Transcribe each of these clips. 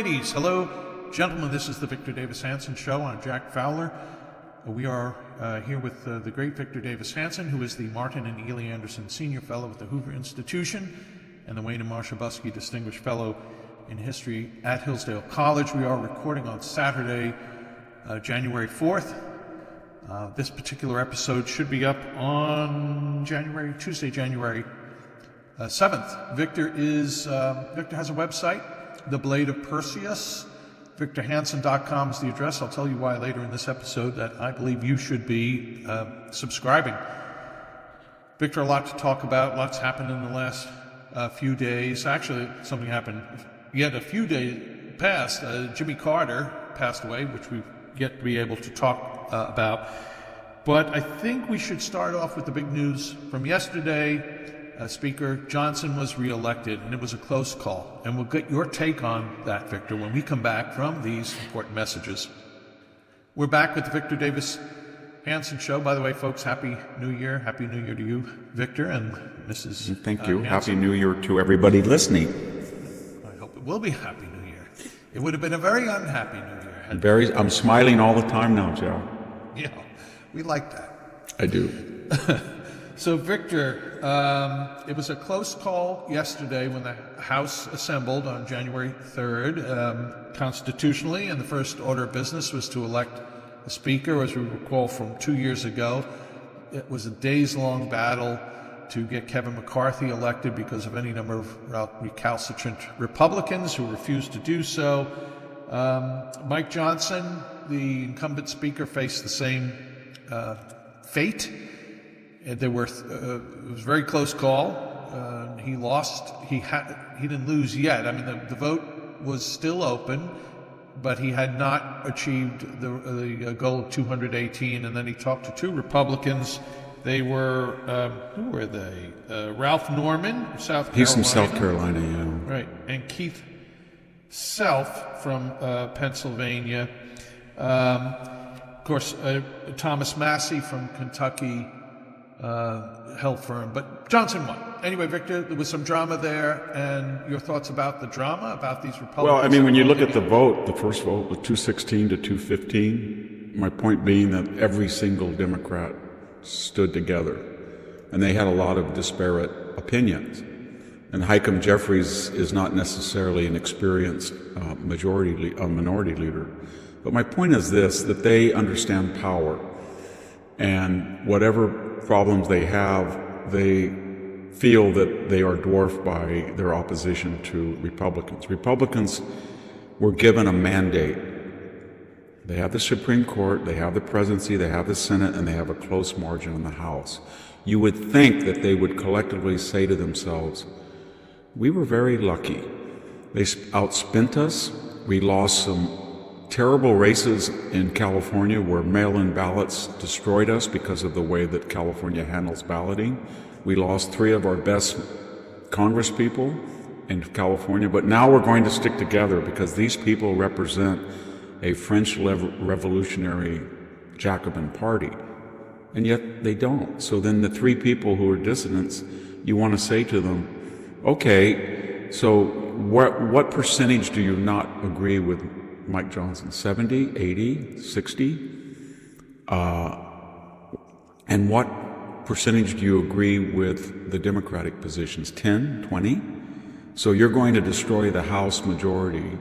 ladies. Hello, gentlemen. This is the Victor Davis Hanson Show. I'm Jack Fowler. We are here with the great Victor Davis Hanson, who is the Martin and Ely Anderson Senior Fellow at the Hoover Institution and the Wayne and Marsha Buskey Distinguished Fellow in History at Hillsdale College. We are recording on Saturday, January 4th. This particular episode should be up on Tuesday, January 7th. Victor has a website, The Blade of Perseus. VictorHanson.com is the address. I'll tell you why later in this episode that I believe you should be subscribing. Victor, a lot to talk about. Lots happened in the last few days. Actually, something happened yet a few days past. Jimmy Carter passed away, which we've yet to be able to talk about. But I think we should start off with the big news from yesterday. Speaker Johnson was reelected, and it was a close call. And we'll get your take on that, Victor, when we come back from these important messages. We're back with the Victor Davis Hanson Show. By the way, folks, Happy New Year. Happy New Year to you, Victor, and Mrs. Thank you. Hanson. Happy New Year to everybody listening. I hope it will be Happy New Year. It would have been a very unhappy New Year. I'm smiling all the time now, Joe. Yeah, we like that. I do. So, Victor, it was a close call yesterday when the House assembled on January 3rd. Constitutionally, and the first order of business was to elect a speaker, as we recall from 2 years ago. It was a days-long battle to get Kevin McCarthy elected because of any number of recalcitrant Republicans who refused to do so. Mike Johnson, the incumbent speaker, faced the same fate. It was a very close call. He lost. He didn't lose yet. I mean, the vote was still open, but he had not achieved the goal of 218. And then he talked to two Republicans. They were who were they? Ralph Norman, South Carolina. He's from South Carolina, yeah. Right, and Keith Self from Pennsylvania. Of course, Thomas Massey from Kentucky. Held firm, but Johnson won. Anyway, Victor, there was some drama there, and your thoughts about the drama, about these Republicans? Well, I mean, when you look at the vote, the first vote was 216 to 215. My point being that every single Democrat stood together, and they had a lot of disparate opinions. And Hakeem Jeffries is not necessarily an experienced minority leader. But my point is this, that they understand power, and whatever problems they have, they feel that they are dwarfed by their opposition to Republicans. Republicans were given a mandate. They have the Supreme Court, they have the presidency, they have the Senate, and they have a close margin in the House. You would think that they would collectively say to themselves, we were very lucky. They outspent us. We lost some terrible races in California where mail-in ballots destroyed us because of the way that California handles balloting. We lost 3 of our best congresspeople in California, but now we're going to stick together because these people represent a French revolutionary Jacobin party, and yet they don't. So then the 3 people who are dissidents, you want to say to them, okay, so what percentage do you not agree with Mike Johnson? 70, 80, 60? And what percentage do you agree with the Democratic positions? 10, 20? So you're going to destroy the House majority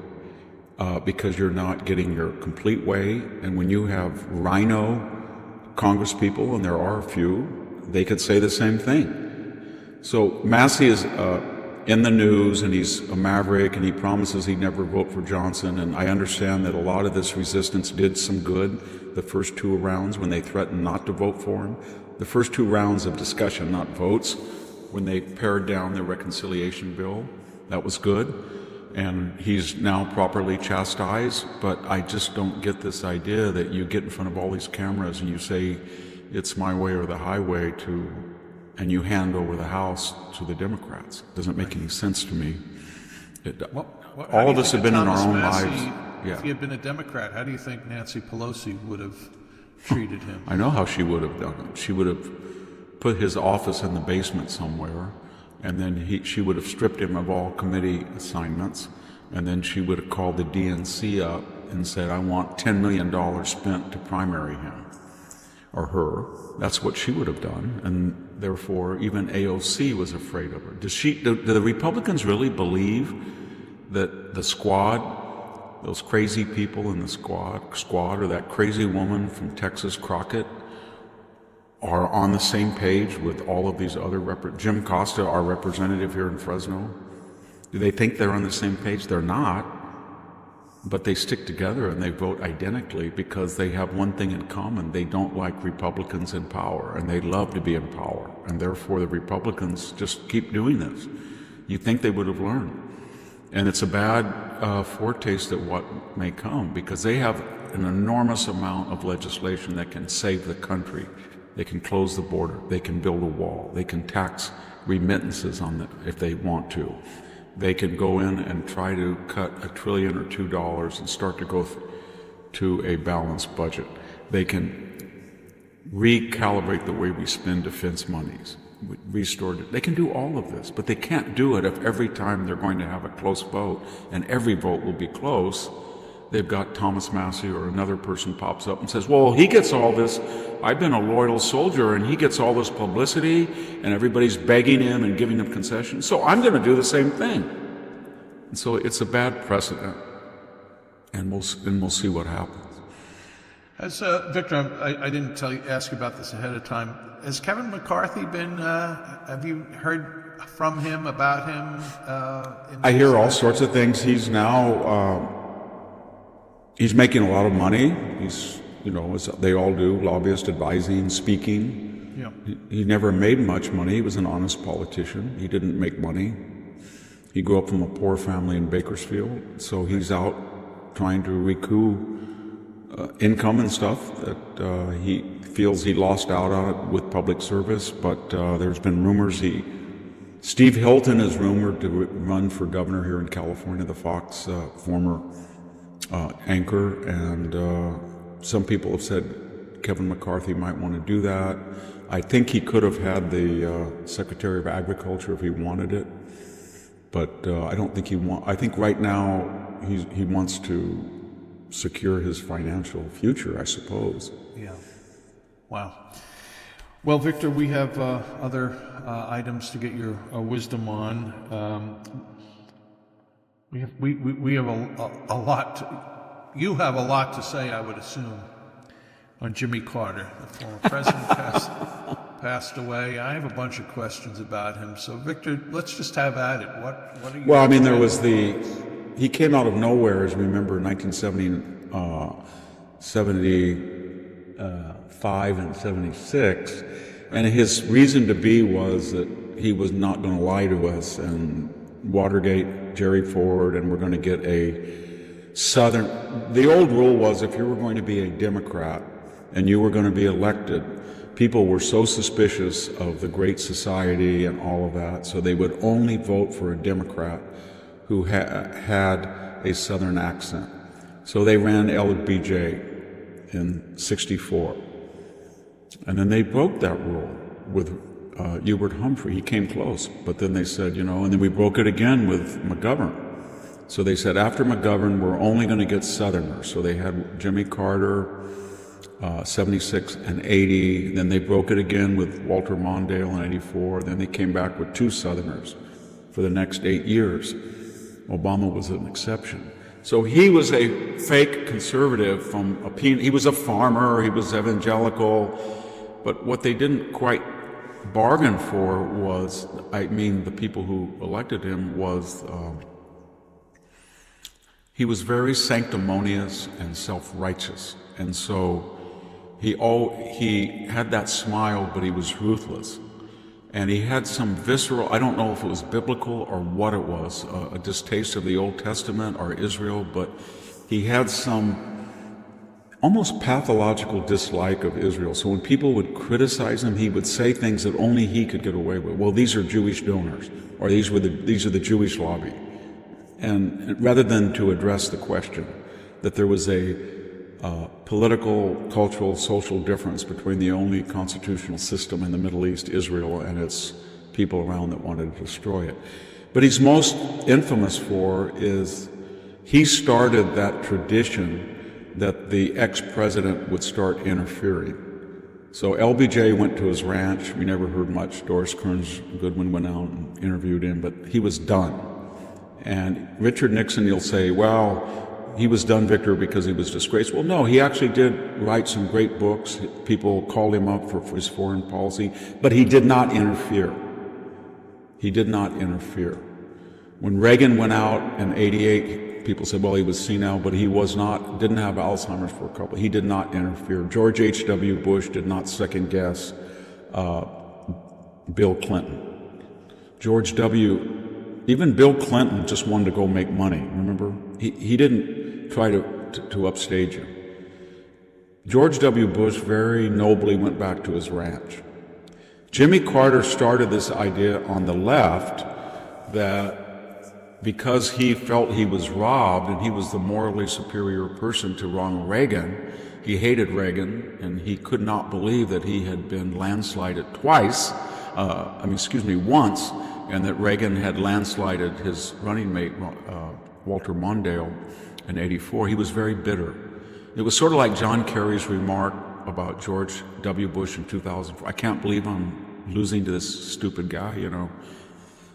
because you're not getting your complete way. And when you have rhino congresspeople, and there are a few, they could say the same thing. So Massey is in the news, and he's a maverick, and he promises he'd never vote for Johnson. And I understand that a lot of this resistance did some good the first 2 rounds when they threatened not to vote for him. The first 2 rounds of discussion, not votes, when they pared down the reconciliation bill, that was good. And he's now properly chastised, but I just don't get this idea that you get in front of all these cameras and you say it's my way or the highway and you hand over the House to the Democrats. It doesn't make any sense to me. All of us have been in our own lives. Yeah. If he had been a Democrat, how do you think Nancy Pelosi would have treated him? I know how she would have done it. She would have put his office in the basement somewhere, and then she would have stripped him of all committee assignments, And then she would have called the DNC up and said, I want $10 million spent to primary him or her. That's what she would have done. And therefore, even AOC was afraid of her. Do the Republicans really believe that the squad, those crazy people in the squad, or that crazy woman from Texas, Crockett, are on the same page with all of these other Jim Costa, our representative here in Fresno? Do they think they're on the same page? They're not. But they stick together and they vote identically because they have one thing in common. They don't like Republicans in power, and they love to be in power. And therefore the Republicans just keep doing this. You'd think they would have learned. And it's a bad foretaste of what may come, because they have an enormous amount of legislation that can save the country. They can close the border. They can build a wall. They can tax remittances if they want to. They can go in and try to cut $1 trillion or $2 and start to go to a balanced budget. They can recalibrate the way we spend defense monies, restore it. They can do all of this, but they can't do it if every time they're going to have a close vote, and every vote will be close, they've got Thomas Massey or another person pops up and says, well, he gets all this. I've been a loyal soldier, and he gets all this publicity, and everybody's begging him and giving him concessions, so I'm going to do the same thing. And so it's a bad precedent, and we'll see what happens. Has Victor, I didn't ask you about this ahead of time. Has Kevin McCarthy been? Have you heard from him, about him? I hear all sorts of things. He's now. He's making a lot of money. He's, as they all do, lobbyist, advising, speaking. Yeah. He never made much money. He was an honest politician. He didn't make money. He grew up from a poor family in Bakersfield, so he's out trying to recoup income and stuff that he feels he lost out on with public service. But there's been rumors Steve Hilton is rumored to run for governor here in California, the Fox former anchor, and some people have said Kevin McCarthy might want to do that. I think he could have had the Secretary of Agriculture if he wanted it, but I don't think I think right now he wants to secure his financial future, I suppose. Yeah. Wow. Well, Victor, we have other items to get your wisdom on. We have a lot. You have a lot to say, I would assume, on Jimmy Carter, the former president passed away. I have a bunch of questions about him. So, Victor, let's just have at it. What are you? Well, I mean, there was he came out of nowhere, as we remember, in 1975 and 76, and his reason to be was that he was not going to lie to us, and Watergate, Jerry Ford, and we're going to get the old rule was if you were going to be a Democrat and you were going to be elected, people were so suspicious of the Great Society and all of that, so they would only vote for a Democrat who had a Southern accent. So they ran LBJ in 64. And then they broke that rule with Hubert Humphrey. He came close, but then they said, and then we broke it again with McGovern. So they said after McGovern, we're only going to get Southerners. So they had Jimmy Carter, 76 and 80. Then they broke it again with Walter Mondale in 84. Then they came back with 2 Southerners for the next 8 years. Obama was an exception. So he was a fake conservative he was a farmer, he was evangelical, but what they didn't quite bargain for was, the people who elected him was, he was very sanctimonious and self-righteous. And so he had that smile, but he was ruthless. And he had some visceral, I don't know if it was biblical or what it was, a distaste of the Old Testament or Israel, but he had some almost pathological dislike of Israel. So when people would criticize him, he would say things that only he could get away with. Well, these are Jewish donors, or these are the Jewish lobby. And rather than to address the question that there was a political, cultural, social difference between the only constitutional system in the Middle East, Israel, and its people around that wanted to destroy it. But he's most infamous for is he started that tradition that the ex-president would start interfering. So LBJ went to his ranch. We never heard much. Doris Kearns Goodwin went out and interviewed him, but he was done. And Richard Nixon, you'll say, well, he was done, Victor, because he was disgraced. Well, no, he actually did write some great books. People called him up for his foreign policy, but he did not interfere. He did not interfere. When Reagan went out in '88, people said, well, he was senile, but he was not, didn't have Alzheimer's for a couple. He did not interfere. George H.W. Bush did not second guess Bill Clinton. Even Bill Clinton just wanted to go make money, remember? He didn't try to upstage him. George W. Bush very nobly went back to his ranch. Jimmy Carter started this idea on the left that because he felt he was robbed and he was the morally superior person to Ronald Reagan, he hated Reagan and he could not believe that he had been landslided once, and that Reagan had landslided his running mate, Walter Mondale, in '84. He was very bitter. It was sort of like John Kerry's remark about George W. Bush in 2004. I can't believe I'm losing to this stupid guy, you know.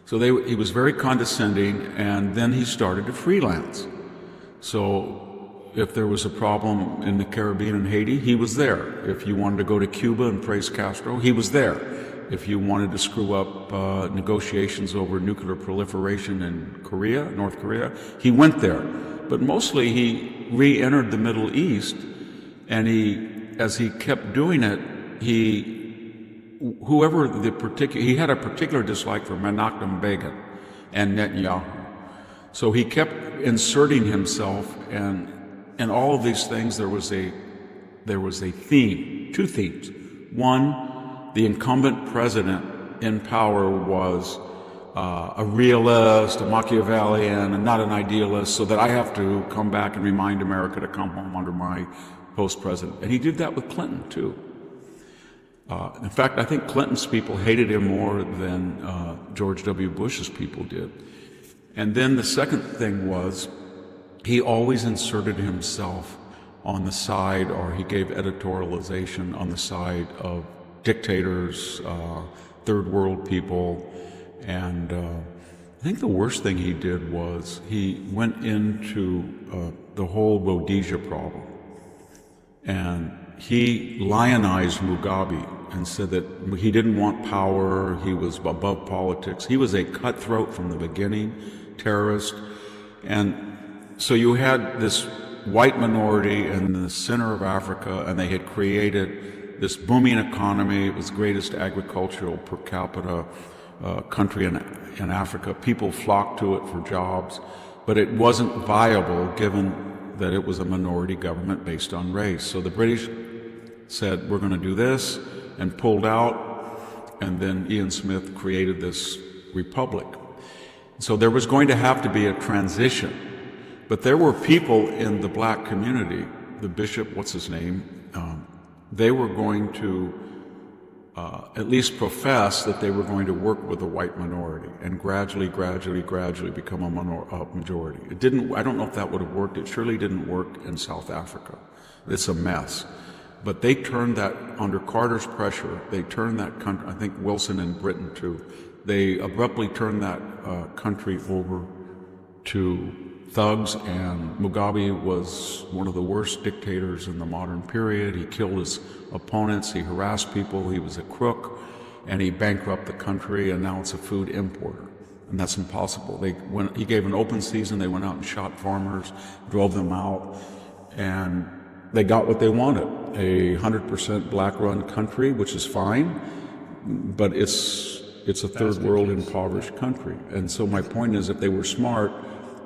So he was very condescending, and then he started to freelance. So if there was a problem in the Caribbean and Haiti, he was there. If you wanted to go to Cuba and praise Castro, he was there. If you wanted to screw up negotiations over nuclear proliferation in North Korea, he went there. But mostly he re-entered the Middle East, and as he kept doing it, he had a particular dislike for Menachem Begin and Netanyahu. So he kept inserting himself, and in all of these things there was a theme, two themes. One, the incumbent president in power was a realist, a Machiavellian, and not an idealist, so that I have to come back and remind America to come home under my post-president. And he did that with Clinton, too. In fact, I think Clinton's people hated him more than George W. Bush's people did. And then the second thing was, he always inserted himself on the side, or he gave editorialization on the side of dictators, third world people. And I think the worst thing he did was he went into the whole Rhodesia problem. And he lionized Mugabe and said that he didn't want power, he was above politics. He was a cutthroat from the beginning, terrorist. And so you had this white minority in the center of Africa, and they had created this booming economy. It was the greatest agricultural per capita country in Africa. People flocked to it for jobs, but it wasn't viable given that it was a minority government based on race. So the British said, we're going to do this, and pulled out, and then Ian Smith created this republic. So there was going to have to be a transition. But there were people in the black community, the bishop, what's his name, they were going to at least profess that they were going to work with the white minority and gradually become a majority. It didn't. I don't know if that would have worked. It surely didn't work in South Africa. It's a mess. But they turned that, under Carter's pressure, they turned that country, I think Wilson in Britain too, they abruptly turned that country over to thugs, and Mugabe was one of the worst dictators in the modern period. He killed his opponents, he harassed people, he was a crook, and he bankrupted the country, and now it's a food importer. And that's impossible. He gave an open season, they went out and shot farmers, drove them out, and they got what they wanted, a 100% black-run country, which is fine, but it's a third world impoverished country. And so my point is, if they were smart,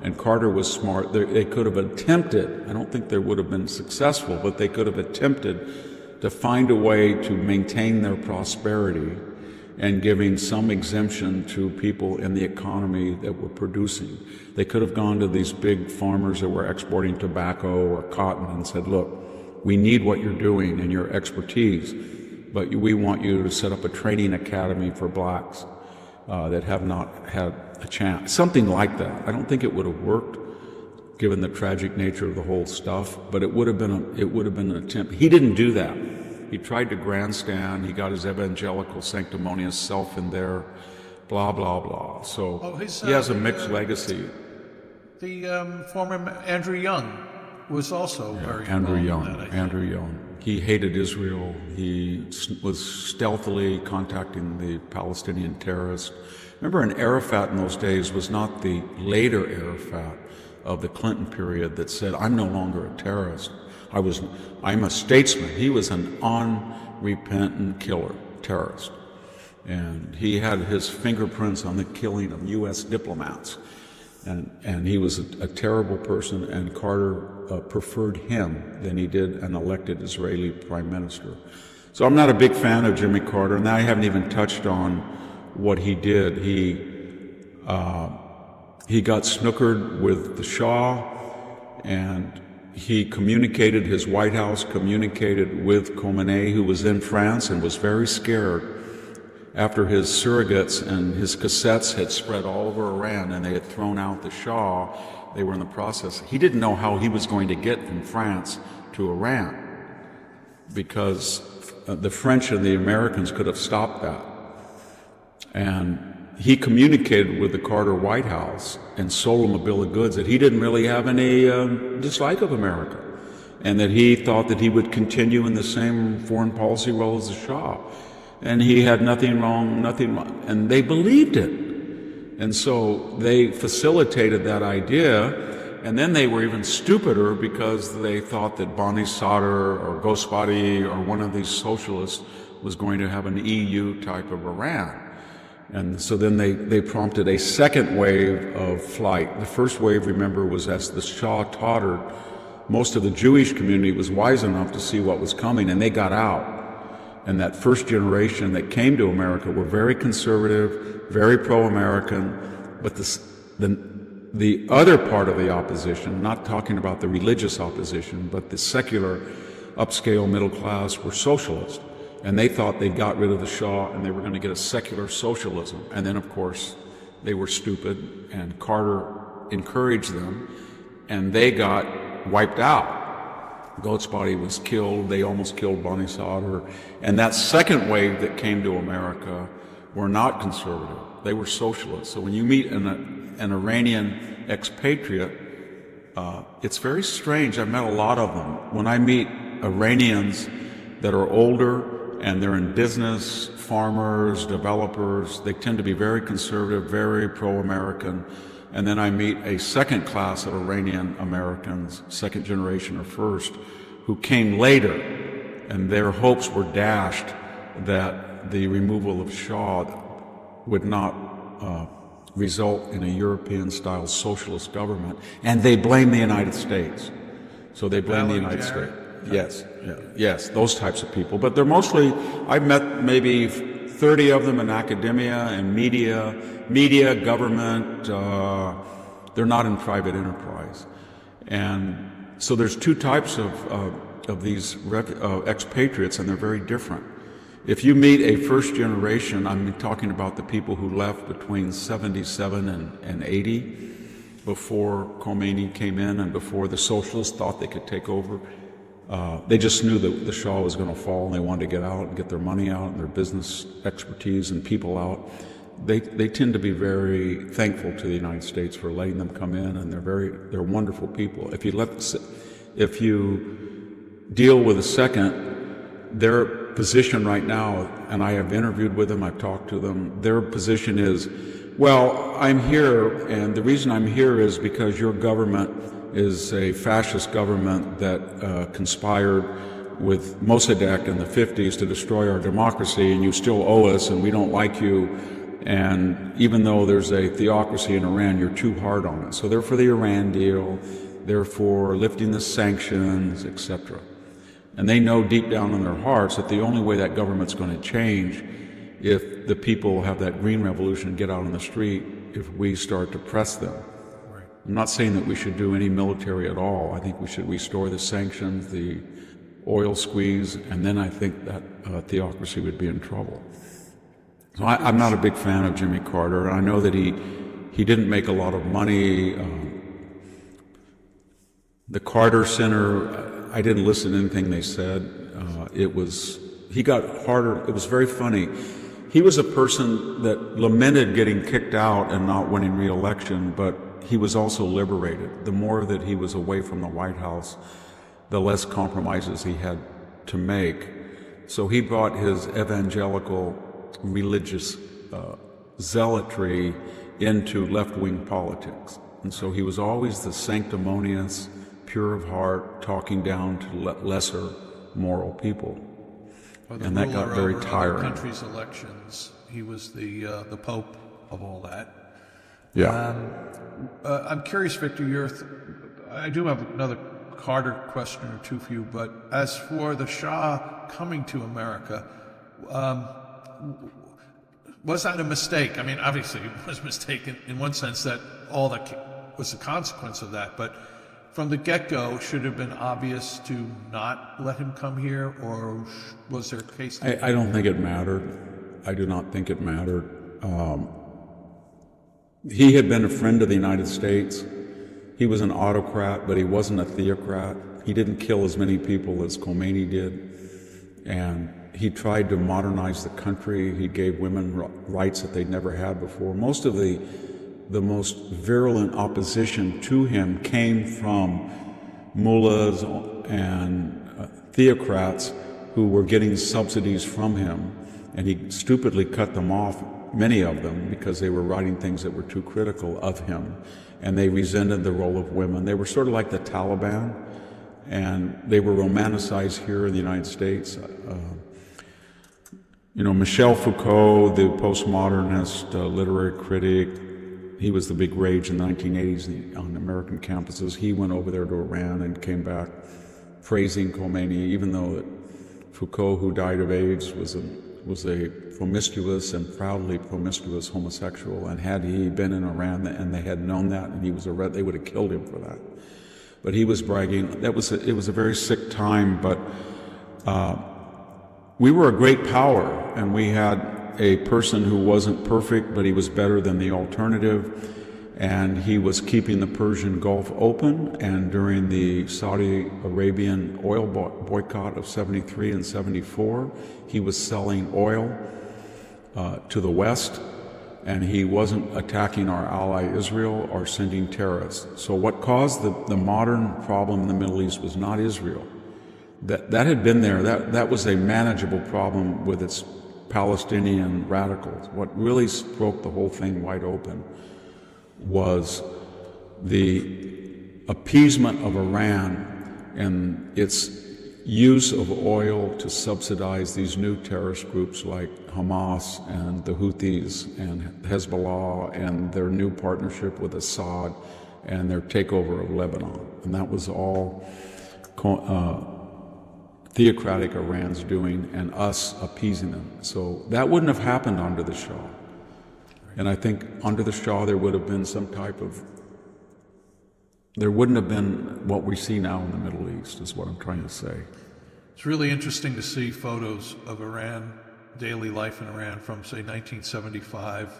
and Carter was smart, they could have attempted, I don't think they would have been successful, but they could have attempted to find a way to maintain their prosperity and giving some exemption to people in the economy that were producing. They could have gone to these big farmers that were exporting tobacco or cotton and said, look, we need what you're doing and your expertise, but we want you to set up a training academy for blacks that have not had a chance. Something like that. I don't think it would have worked. given the tragic nature of the whole stuff. But it would have been an attempt. He didn't do that. He tried to grandstand. He got his evangelical, sanctimonious self in there, blah blah blah. So he has a mixed legacy. The former Andrew Young was also very Andrew involved Young. in that, Andrew Young. He hated Israel. He was stealthily contacting the Palestinian terrorists. Remember, an Arafat in those days was not the later Arafat of the Clinton period that said, "I'm no longer a terrorist. I'm a statesman." He was an unrepentant killer, terrorist. And he had his fingerprints on the killing of U.S. diplomats. And he was a terrible person, and Carter preferred him than he did an elected Israeli prime minister. So I'm not a big fan of Jimmy Carter, and I haven't even touched on what he did. He got snookered with the Shah, and he communicated, his White House communicated with Khomeini, who was in France and was very scared after his surrogates and his cassettes had spread all over Iran and they had thrown out the Shah. They were in the process. He didn't know how he was going to get from France to Iran, because the French and the Americans could have stopped that. And he communicated with the Carter White House and sold them a bill of goods that he didn't really have any dislike of America, and that he thought that he would continue in the same foreign policy role as the Shah. And he had nothing wrong, and they believed it. And so they facilitated that idea, and then they were even stupider because they thought that Bani Sadr or Ghosbadi or one of these socialists was going to have an EU type of Iran. And so then they prompted a second wave of flight. The first wave, remember, was as the Shah tottered. Most of the Jewish community was wise enough to see what was coming, and they got out. And that first generation that came to America were very conservative, very pro-American. But the other part of the opposition, not talking about the religious opposition, but the secular, upscale middle class, were socialist. And they thought they got rid of the Shah and they were going to get a secular socialism. And then, of course, they were stupid, and Carter encouraged them, and they got wiped out. Ghosbadi was killed. They almost killed Bani Sadr. And that second wave that came to America were not conservative. They were socialists. So when you meet an Iranian expatriate, it's very strange. I've met a lot of them. When I meet Iranians that are older and they're in business, farmers, developers, they tend to be very conservative, very pro-American. And then I meet a second class of Iranian Americans, second generation or first, who came later, and their hopes were dashed that the removal of Shah would not result in a European-style socialist government, and they blame the United States. So they blame the United States. Yes, those types of people. But they're mostly, I've met maybe 30 of them in academia and media, government. They're not in private enterprise. And so there's two types of these expatriates, and they're very different. If you meet a first generation, I'm talking about the people who left between 77 and 80, before Khomeini came in and before the socialists thought they could take over. They just knew that the Shah was going to fall, and they wanted to get out and get their money out and their business expertise and people out. They tend to be very thankful to the United States for letting them come in, and they're wonderful people. If you deal with a second, their position right now, and I have interviewed with them, I've talked to them, their position is, well, I'm here, and the reason I'm here is because your government is a fascist government that conspired with Mossadegh in the 50s to destroy our democracy, and you still owe us, and we don't like you. And even though there's a theocracy in Iran, you're too hard on it. So they're for the Iran deal, they're for lifting the sanctions, etc. And they know deep down in their hearts that the only way that government's going to change, if the people have that green revolution and get out on the street, if we start to press them. Right. I'm not saying that we should do any military at all. I think we should restore the sanctions, the oil squeeze, and then I think that theocracy would be in trouble. So I'm not a big fan of Jimmy Carter. I know that he didn't make a lot of money. The Carter Center, I didn't listen to anything they said. He got harder. It was very funny. He was a person that lamented getting kicked out and not winning re-election, but he was also liberated. The more that he was away from the White House, the less compromises he had to make. So he brought his evangelical religious zealotry into left-wing politics. And so he was always the sanctimonious, pure of heart, talking down to lesser moral people. And that got very tiring. Country's elections, he was the Pope of all that. Yeah. I'm curious, Victor, I do have another Carter question or two for you, but as for the Shah coming to America, was that a mistake? I mean, obviously it was a mistake in one sense that all that was the consequence of that, but from the get-go, should it have been obvious to not let him come here, or was there a case? I don't think it mattered. I do not think it mattered. He had been a friend of the United States. He was an autocrat, but he wasn't a theocrat. He didn't kill as many people as Khomeini did. And he tried to modernize the country. He gave women rights that they'd never had before. Most of the most virulent opposition to him came from mullahs and theocrats who were getting subsidies from him, and he stupidly cut them off, many of them, because they were writing things that were too critical of him, and they resented the role of women. They were sort of like the Taliban, and they were romanticized here in the United States. Michel Foucault, the postmodernist literary critic, he was the big rage in the 1980s on American campuses. He went over there to Iran and came back praising Khomeini, even though Foucault, who died of AIDS, was a promiscuous and proudly promiscuous homosexual. And had he been in Iran and they had known that and he was arrested, they would have killed him for that. But he was bragging. It was a very sick time, but we were a great power, and we had a person who wasn't perfect, but he was better than the alternative, and he was keeping the Persian Gulf open. And during the Saudi Arabian oil boycott of 73 and 74, he was selling oil to the West, and he wasn't attacking our ally Israel or sending terrorists. So what caused the modern problem in the Middle East was not Israel. That had been there. That was a manageable problem with its Palestinian radicals. What really broke the whole thing wide open was the appeasement of Iran and its use of oil to subsidize these new terrorist groups like Hamas and the Houthis and Hezbollah and their new partnership with Assad and their takeover of Lebanon. And that was all theocratic Iran's doing and us appeasing them. So that wouldn't have happened under the Shah. And I think under the Shah there would have been there wouldn't have been what we see now in the Middle East, is what I'm trying to say. It's really interesting to see photos of Iran, daily life in Iran from, say, 1975.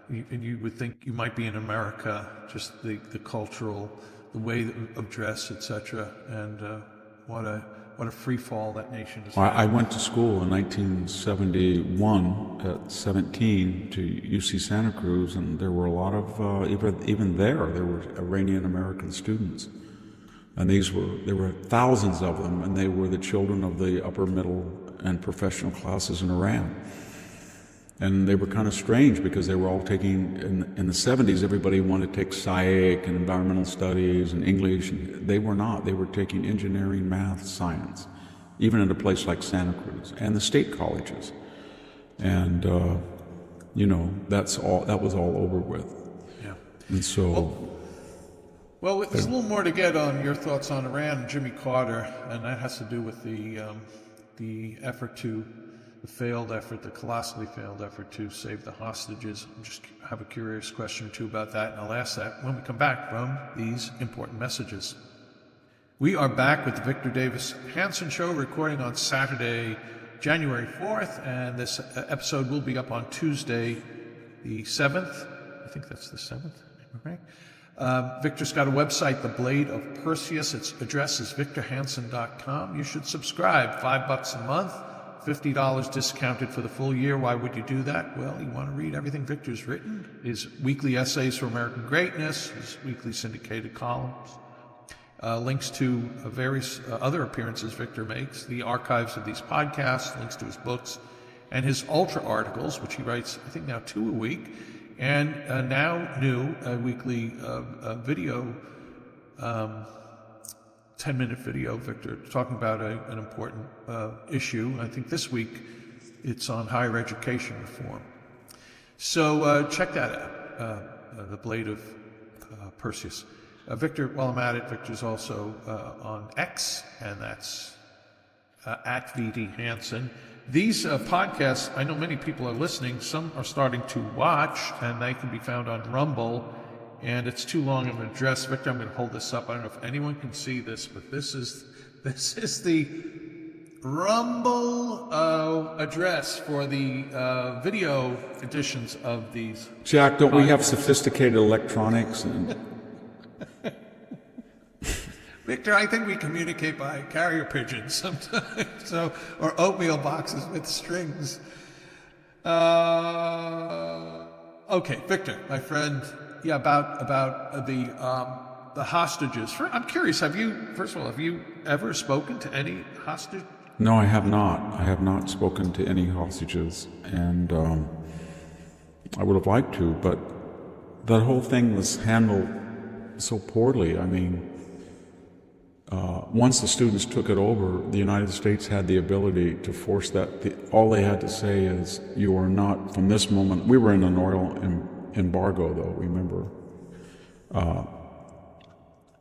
And you would think you might be in America, just the cultural, the way of dress, etc. And what a free fall that nation is. I went to school in 1971 at 17 to UC Santa Cruz, and there were a lot of, even there were Iranian American students. And there were thousands of them, and they were the children of the upper middle and professional classes in Iran. And they were kind of strange because they were all taking, in the 70s, everybody wanted to take psych and environmental studies and English. And they were not. They were taking engineering, math, science, even at a place like Santa Cruz and the state colleges. And, that was all over with. Yeah. And so... Well, there's a little more to get on your thoughts on Iran and Jimmy Carter, and that has to do with the colossally failed effort to save the hostages. I just have a curious question or two about that, and I'll ask that when we come back from these important messages. We are back with the Victor Davis Hanson Show, recording on Saturday, January 4th, and this episode will be up on Tuesday, the 7th. I think that's the 7th, right? Victor's got a website, The Blade of Perseus. Its address is victorhanson.com. You should subscribe, $5 a month, $50 discounted for the full year. Why would you do that? Well, you want to read everything Victor's written, his weekly essays for American greatness, his weekly syndicated columns, links to various other appearances Victor makes, the archives of these podcasts, links to his books, and his ultra articles, which he writes, I think now 2 a week, and now new, a weekly video, 10-minute video, Victor, talking about an important issue. I think this week it's on higher education reform. So check that out, The Blade of Perseus. Victor, while I'm at it, Victor's also on X, and that's at VD Hanson. These podcasts, I know many people are listening. Some are starting to watch, and they can be found on Rumble. And it's too long of an address. Victor, I'm going to hold this up. I don't know if anyone can see this, but this is the Rumble address for the video editions of these. Jack, don't we have sophisticated electronics? Victor, I think we communicate by carrier pigeons sometimes, or oatmeal boxes with strings. Okay, Victor, my friend, yeah, about the hostages. I'm curious. Have you ever spoken to any hostage? No, I have not. I have not spoken to any hostages, and I would have liked to, but that whole thing was handled so poorly. I mean, once the students took it over, the United States had the ability to force that. All they had to say is, you are not, from this moment, we were in an oil embargo, though, remember.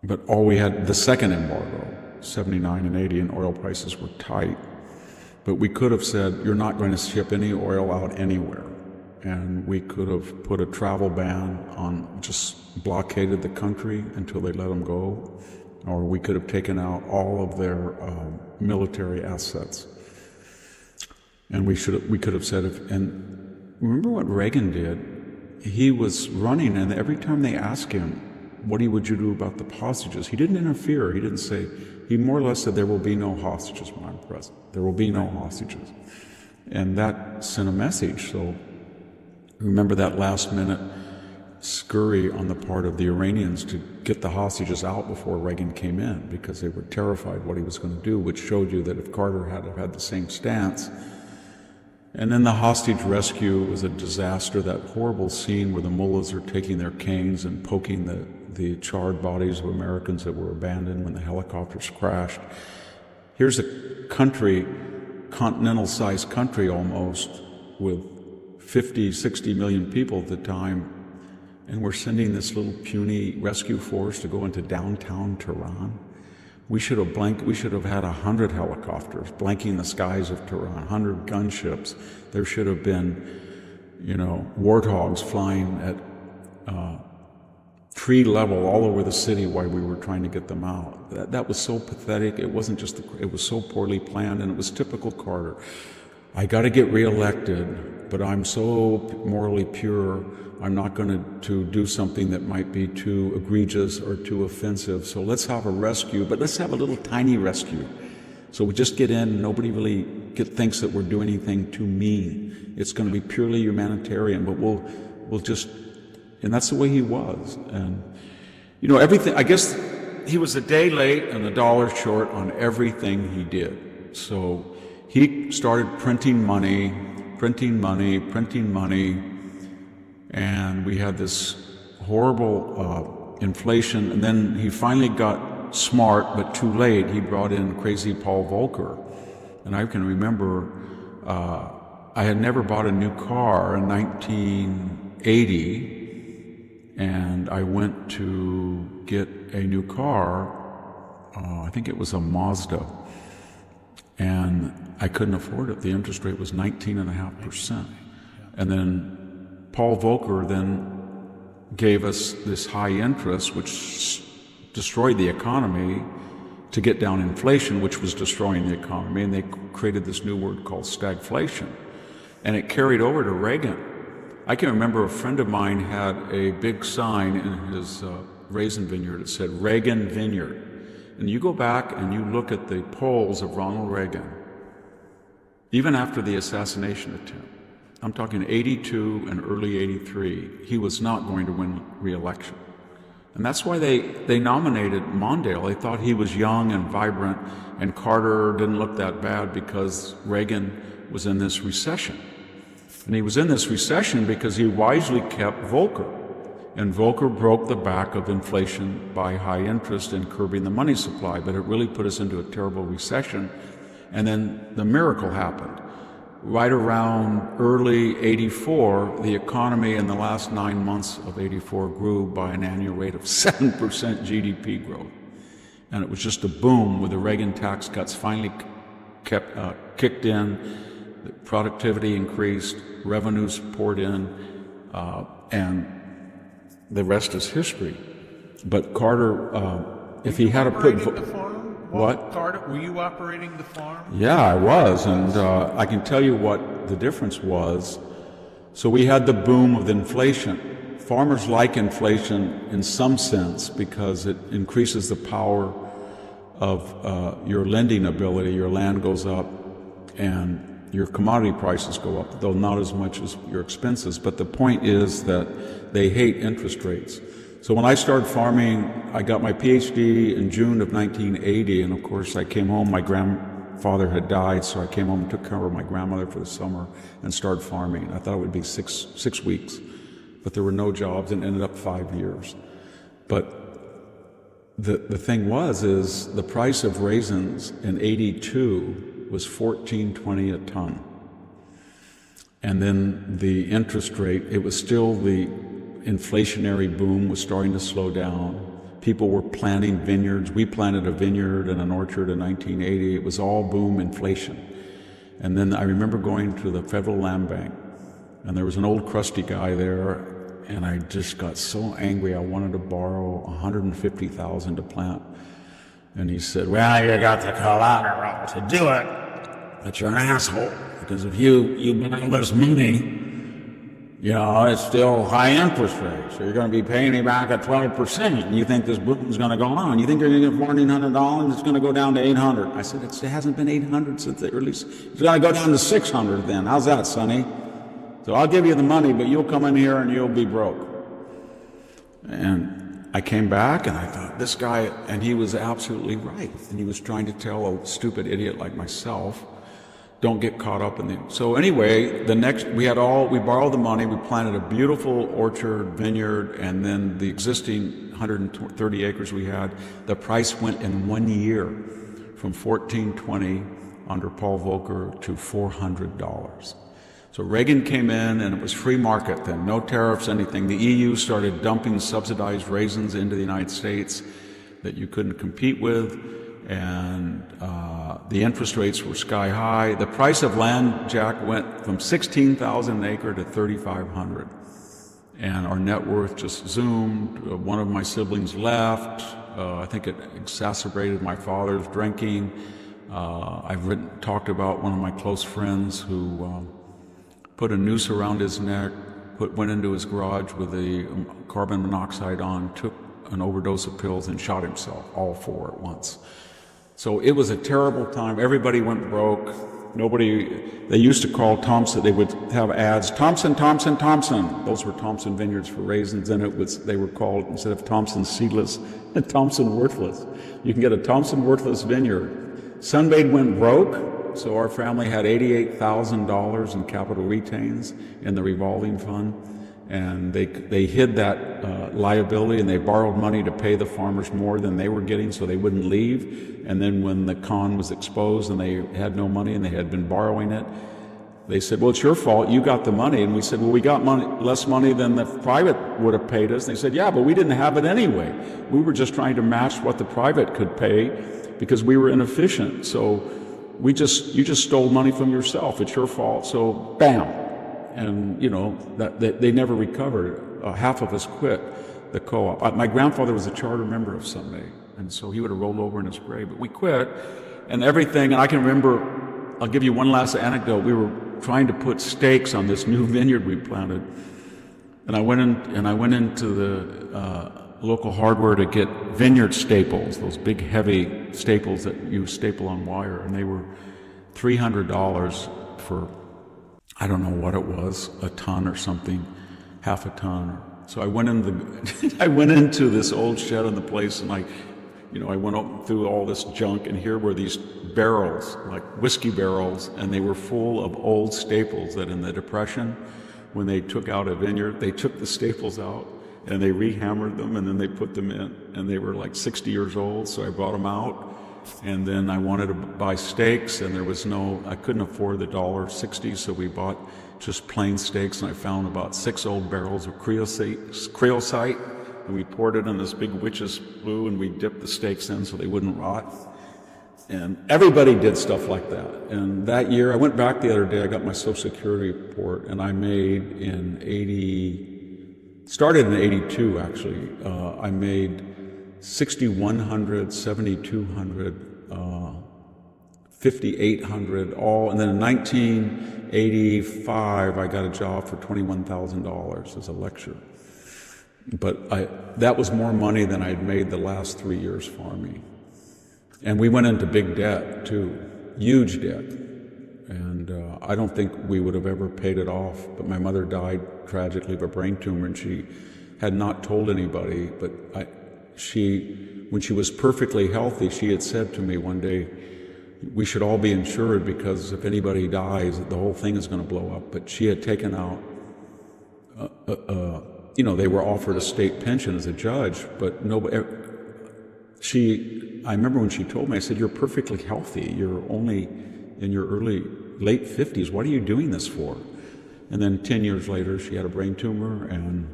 But all we had, the second embargo, 79 and 80, and oil prices were tight. But we could have said, you're not going to ship any oil out anywhere. And we could have put a travel ban on, just blockaded the country until they let them go. Or we could have taken out all of their military assets. And we could have said, and remember what Reagan did? He was running, and every time they asked him, what would you do about the hostages? He didn't interfere. He didn't say, he more or less said, there will be no hostages when I'm president. There will be no hostages. And that sent a message. So remember that last minute scurry on the part of the Iranians to get the hostages out before Reagan came in, because they were terrified what he was going to do, which showed you that if Carter had the same stance. And then the hostage rescue was a disaster. That horrible scene where the mullahs are taking their canes and poking the charred bodies of Americans that were abandoned when the helicopters crashed. Here's a country, continental-sized country almost, with 50, 60 million people at the time, and we're sending this little puny rescue force to go into downtown Tehran. We should have had 100 helicopters blanking the skies of Tehran, 100 gunships. There should have been, warthogs flying at tree level all over the city while we were trying to get them out. That was so pathetic. It wasn't just, it was so poorly planned, and it was typical Carter. I got to get reelected, but I'm so morally pure, I'm not going to do something that might be too egregious or too offensive. So let's have a rescue, but let's have a little tiny rescue. So we just get in, and nobody really thinks that we're doing anything too mean. It's going to be purely humanitarian, but we'll just, and that's the way he was. And, everything, I guess he was a day late and a dollar short on everything he did. So he started printing money, and we had this horrible inflation. And then he finally got smart, but too late. He brought in crazy Paul Volcker. And I can remember I had never bought a new car in 1980, and I went to get a new car. I think it was a Mazda. And I couldn't afford it. The interest rate was 19.5%. And then Paul Volcker then gave us this high interest, which destroyed the economy, to get down inflation, which was destroying the economy. And they created this new word called stagflation. And it carried over to Reagan. I can remember a friend of mine had a big sign in his raisin vineyard. It said Reagan Vineyard. And you go back and you look at the polls of Ronald Reagan, even after the assassination attempt, I'm talking 82 and early 83, he was not going to win re-election. And that's why they nominated Mondale. They thought he was young and vibrant, and Carter didn't look that bad because Reagan was in this recession. And he was in this recession because he wisely kept Volcker. And Volcker broke the back of inflation by high interest and curbing the money supply, but it really put us into a terrible recession. And then the miracle happened. Right around early 84, the economy in the last 9 months of 84 grew by an annual rate of 7% GDP growth. And it was just a boom with the Reagan tax cuts finally kicked in, the productivity increased, revenues poured in, and the rest is history. But Carter, if he had to put... What? Carter, were you operating the farm? Yeah, I was, and I can tell you what the difference was. So we had the boom of the inflation. Farmers like inflation in some sense because it increases the power of your lending ability. Your land goes up and your commodity prices go up, though not as much as your expenses. But the point is that they hate interest rates. So when I started farming, I got my PhD in June of 1980, and of course I came home. My grandfather had died, so I came home and took care of my grandmother for the summer and started farming. I thought it would be six weeks, but there were no jobs, and it ended up 5 years. But the thing is the price of raisins in 82 was $14.20 a ton. And then the interest rate, it was still the inflationary boom was starting to slow down. People were planting vineyards. We planted a vineyard and an orchard in 1980. It was all boom inflation. And then I remember going to the Federal Land Bank, and there was an old crusty guy there, and I just got so angry. I wanted to borrow $150,000 to plant. And he said, well, you got the collateral to do it, but you're an asshole, because if you borrow this money, you know, it's still high interest rate, so you're going to be paying me back at 12%. And you think this boom's going to go on? You think you're going to get $1,400? It's going to go down to $800. I said, it hasn't been $800 since the early. It's going to go down to $600 then. How's that, Sonny? So I'll give you the money, but you'll come in here and you'll be broke. And I came back and I thought, this guy, and he was absolutely right. And he was trying to tell a stupid idiot like myself, don't get caught up in the... So anyway, we borrowed the money, we planted a beautiful orchard, vineyard, and then the existing 130 acres we had, the price went in 1 year from $14.20 under Paul Volcker to $400. So Reagan came in and it was free market then, no tariffs, anything. The EU started dumping subsidized raisins into the United States that you couldn't compete with, and the interest rates were sky high. The price of land, Jack, went from $16,000 an acre to $3,500. And our net worth just zoomed. One of my siblings left. I think it exacerbated my father's drinking. I've talked about one of my close friends who put a noose around his neck, went into his garage with the carbon monoxide on, took an overdose of pills and shot himself, all four at once. So it was a terrible time. Everybody went broke. They used to call Thompson, they would have ads, Thompson, Thompson, Thompson. Those were Thompson vineyards for raisins, and they were called, instead of Thompson seedless, Thompson worthless. You can get a Thompson worthless vineyard. Sunbathe went broke, so our family had $88,000 in capital retains in the revolving fund. And they hid that liability, and they borrowed money to pay the farmers more than they were getting so they wouldn't leave. And then when the con was exposed and they had no money and they had been borrowing it, they said, well, it's your fault, you got the money. And we said, well, we got less money than the private would have paid us. And they said, yeah, but we didn't have it anyway. We were just trying to match what the private could pay because we were inefficient. So you just stole money from yourself, it's your fault. So bam. And, you know, they never recovered. Half of us quit the co-op. My grandfather was a charter member of Sunbathe, and so he would have rolled over in his grave. But we quit, and everything, and I can remember, I'll give you one last anecdote. We were trying to put stakes on this new vineyard we planted, And I went into the local hardware to get vineyard staples, those big heavy staples that you staple on wire, and they were $300 for, I don't know what it was, a ton or something, half a ton. So I went into this old shed in the place, and I went up through all this junk, and here were these barrels, like whiskey barrels, and they were full of old staples that in the Depression, when they took out a vineyard, they took the staples out and they rehammered them, and then they put them in, and they were like 60 years old, so I brought them out. And then I wanted to buy steaks, and I couldn't afford the $1.60, so we bought just plain steaks, and I found about 6 old barrels of creosote, and we poured it in this big witch's brew, and we dipped the steaks in so they wouldn't rot. And everybody did stuff like that. And that year, I went back the other day, I got my Social Security report, and I made started in 82 actually, I made 6,100, 7,200, 5,800, all, and then in 1985 I got a job for $21,000 as a lecturer. But that was more money than I'd made the last 3 years farming. And we went into big debt too, huge debt. And I don't think we would have ever paid it off, but my mother died tragically of a brain tumor, and she had not told anybody, but when she was perfectly healthy, she had said to me one day, we should all be insured because if anybody dies, the whole thing is going to blow up. But she had taken out, they were offered a state pension as a judge, but nobody, I remember when she told me, I said, you're perfectly healthy. You're only in your late 50s. What are you doing this for? And then 10 years later, she had a brain tumor, and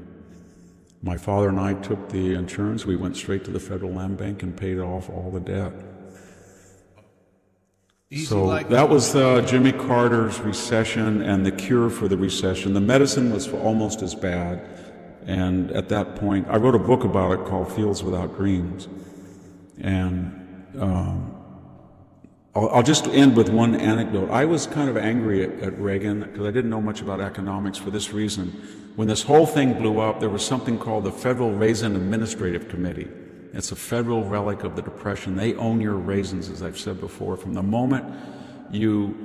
my father and I took the insurance. We went straight to the Federal Land Bank and paid off all the debt. That was Jimmy Carter's recession and the cure for the recession. The medicine was almost as bad. And at that point, I wrote a book about it called Fields Without Dreams. And I'll just end with one anecdote. I was kind of angry at Reagan because I didn't know much about economics for this reason. When this whole thing blew up, there was something called the Federal Raisin Administrative Committee. It's a federal relic of the Depression. They own your raisins, as I've said before. From the moment you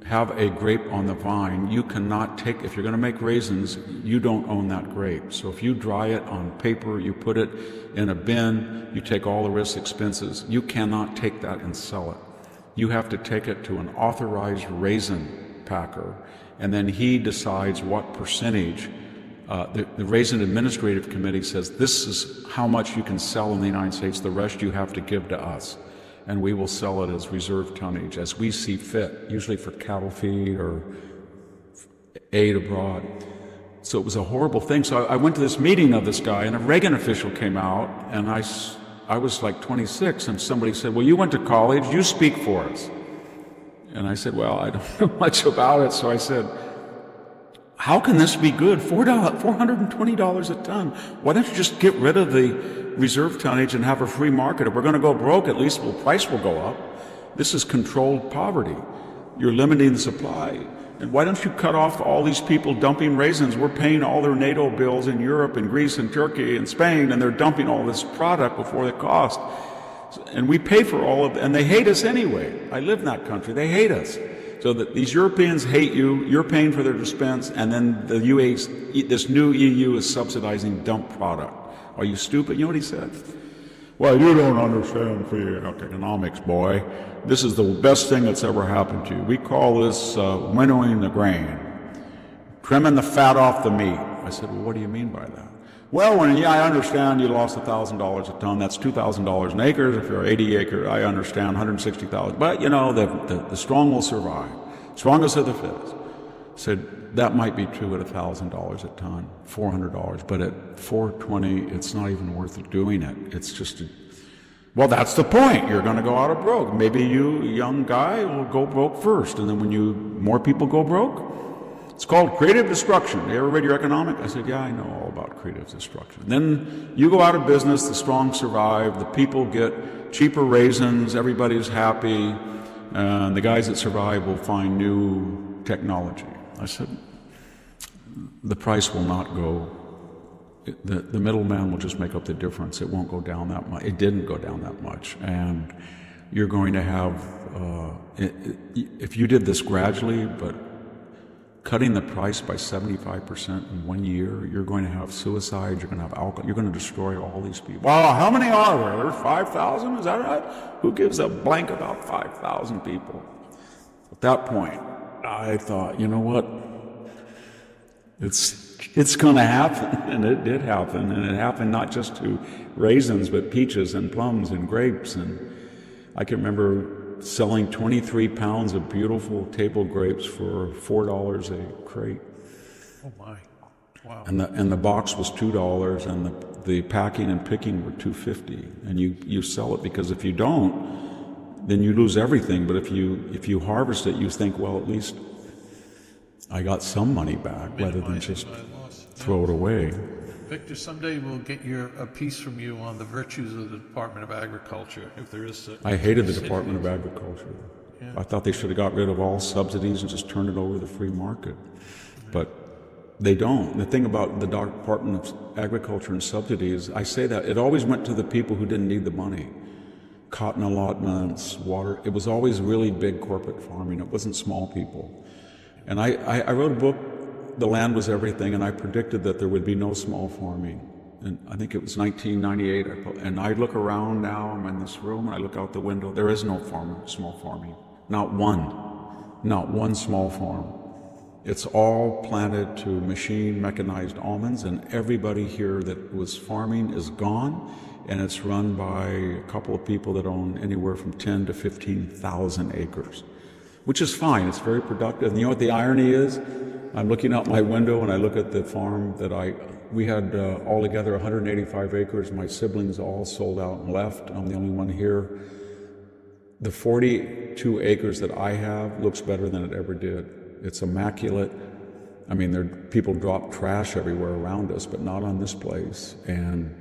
have a grape on the vine, you cannot take, if you're going to make raisins, you don't own that grape. So if you dry it on paper, you put it in a bin, you take all the risk expenses, you cannot take that and sell it. You have to take it to an authorized raisin packer, and then he decides what percentage. The Raisin Administrative Committee says this is how much you can sell in the United States, the rest you have to give to us. And we will sell it as reserve tonnage, as we see fit, usually for cattle feed or aid abroad. So it was a horrible thing. So I went to this meeting of this guy, and a Reagan official came out, and I was like 26, and somebody said, well, you went to college, you speak for us. And I said, well, I don't know much about it. So I said, how can this be good? $420 a ton. Why don't you just get rid of the reserve tonnage and have a free market? If we're going to go broke, at least the price will go up. This is controlled poverty. You're limiting the supply. And why don't you cut off all these people dumping raisins? We're paying all their NATO bills in Europe and Greece and Turkey and Spain, and they're dumping all this product before the cost. And we pay for all of it, and they hate us anyway. I live in that country. They hate us. So that these Europeans hate you, you're paying for their dispense, and then this new EU is subsidizing dump product. Are you stupid? You know what he said? Well, you don't understand free economics, boy. This is the best thing that's ever happened to you. We call this winnowing the grain, trimming the fat off the meat. I said, well, what do you mean by that? Well, I understand you lost $1,000 a ton. That's $2,000 an acre. If you're 80 acre, I understand $160,000. But the strong will survive. Strongest of the fittest. Said that might be true at $1,000 a ton, $400, but at $420, it's not even worth doing it. It's just, well, that's the point. You're going to go out of broke. Maybe you, young guy, will go broke first, and then when more people go broke. It's called creative destruction. You ever read your economic? I said, yeah, I know all about creative destruction. Then you go out of business, the strong survive, the people get cheaper raisins, everybody's happy, and the guys that survive will find new technology. I said, the price will not go the middleman will just make up the difference. It won't go down that much. It didn't go down that much. And you're going to have, if you did this gradually, but cutting the price by 75% in 1 year, you're going to have suicide, you're going to have alcohol, you're going to destroy all these people. Wow, how many are there? There's 5,000, is that right? Who gives a blank about 5,000 people? At that point, I thought, you know what? It's going to happen, and it did happen, and it happened not just to raisins, but peaches and plums and grapes. And I can remember selling 23 pounds of beautiful table grapes for $4 a crate. Oh my! Wow! And the box was $2, and the packing and picking were $2.50. And you sell it, because if you don't, then you lose everything. But if you harvest it, you think, well, at least I got some money back, rather than just throw it away. Victor, someday we'll get a piece from you on the virtues of the Department of Agriculture, if there is. I hated the Department of Agriculture. Yeah. I thought they should have got rid of all subsidies and just turned it over to the free market. But they don't. The thing about the Department of Agriculture and subsidies, I say that, it always went to the people who didn't need the money. Cotton allotments, water. It was always really big corporate farming. It wasn't small people. And I wrote a book, The Land Was Everything, and I predicted that there would be no small farming. And I think it was 1998. And I look around now, I'm in this room, and I look out the window. There is no small farming. Not one small farm. It's all planted to machine mechanized almonds, and everybody here that was farming is gone, and it's run by a couple of people that own anywhere from 10 to 15,000 acres, which is fine. It's very productive. And you know what the irony is? I'm looking out my window and I look at the farm that we had altogether 185 acres. My siblings all sold out and left. I'm the only one here. The 42 acres that I have looks better than it ever did. It's immaculate. I mean, people drop trash everywhere around us, but not on this place. And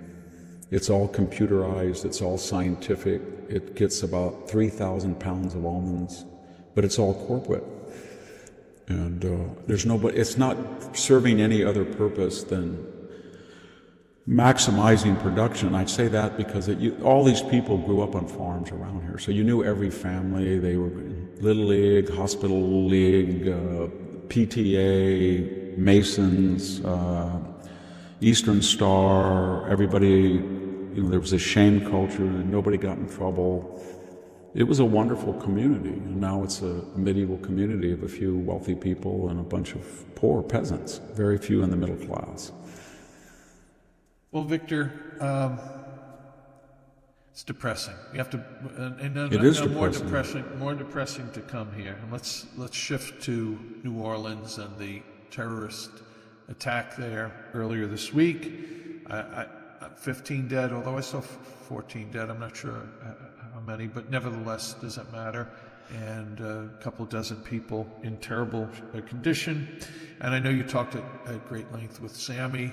it's all computerized. It's all scientific. It gets about 3,000 pounds of almonds, but it's all corporate. And it's not serving any other purpose than maximizing production. I say that because all these people grew up on farms around here. So you knew every family. They were Little League, Hospital League, PTA, Masons, Eastern Star. Everybody, there was a shame culture and nobody got in trouble. It was a wonderful community, and now it's a medieval community of a few wealthy people and a bunch of poor peasants, very few in the middle class. Well, Victor, it's depressing. You have to, it is depressing. More depressing to come here. And let's shift to New Orleans and the terrorist attack there earlier this week. 15 dead, although I saw 14 dead. I'm not sure how many, but nevertheless, doesn't matter. And a couple dozen people in terrible condition. And I know you talked at great length with Sammy,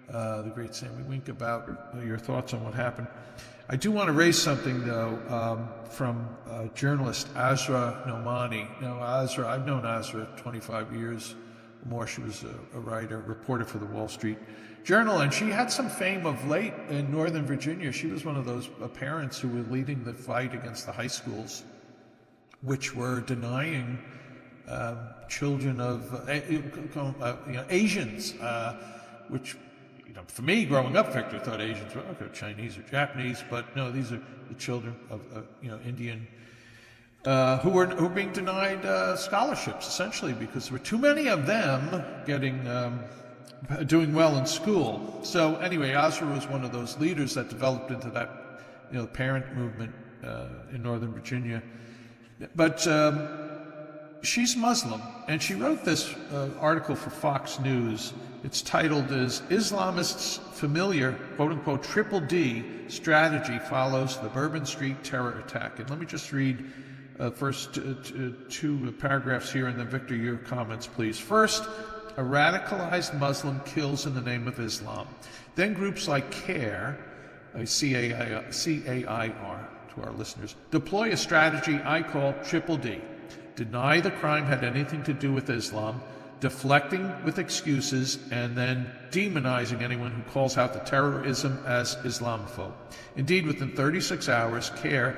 the great Sammy Wink, about your thoughts on what happened. I do want to raise something, though, from journalist Azra Nomani. Now, I've known Azra 25 years or more. She was a writer, reporter for the Wall Street Journal, and she had some fame of late in Northern Virginia. She was one of those parents who were leading the fight against the high schools, which were denying children of Asians, which, for me, growing up, Victor, I thought Asians were Chinese or Japanese, but no, these are the children of Indian who were being denied scholarships, essentially, because there were too many of them doing well in school. So anyway, Azra was one of those leaders that developed into that, parent movement in Northern Virginia. But she's Muslim, and she wrote this article for Fox News. It's titled as Islamists' Familiar, quote-unquote, Triple D Strategy Follows the Bourbon Street Terror Attack. And let me just read first two paragraphs here, and then, Victor, your comments, please. First, a radicalized Muslim kills in the name of Islam. Then groups like CAIR, C-A-I-R to our listeners, deploy a strategy I call Triple D. Deny the crime had anything to do with Islam, deflecting with excuses, and then demonizing anyone who calls out the terrorism as Islamophobe. Indeed, within 36 hours, CARE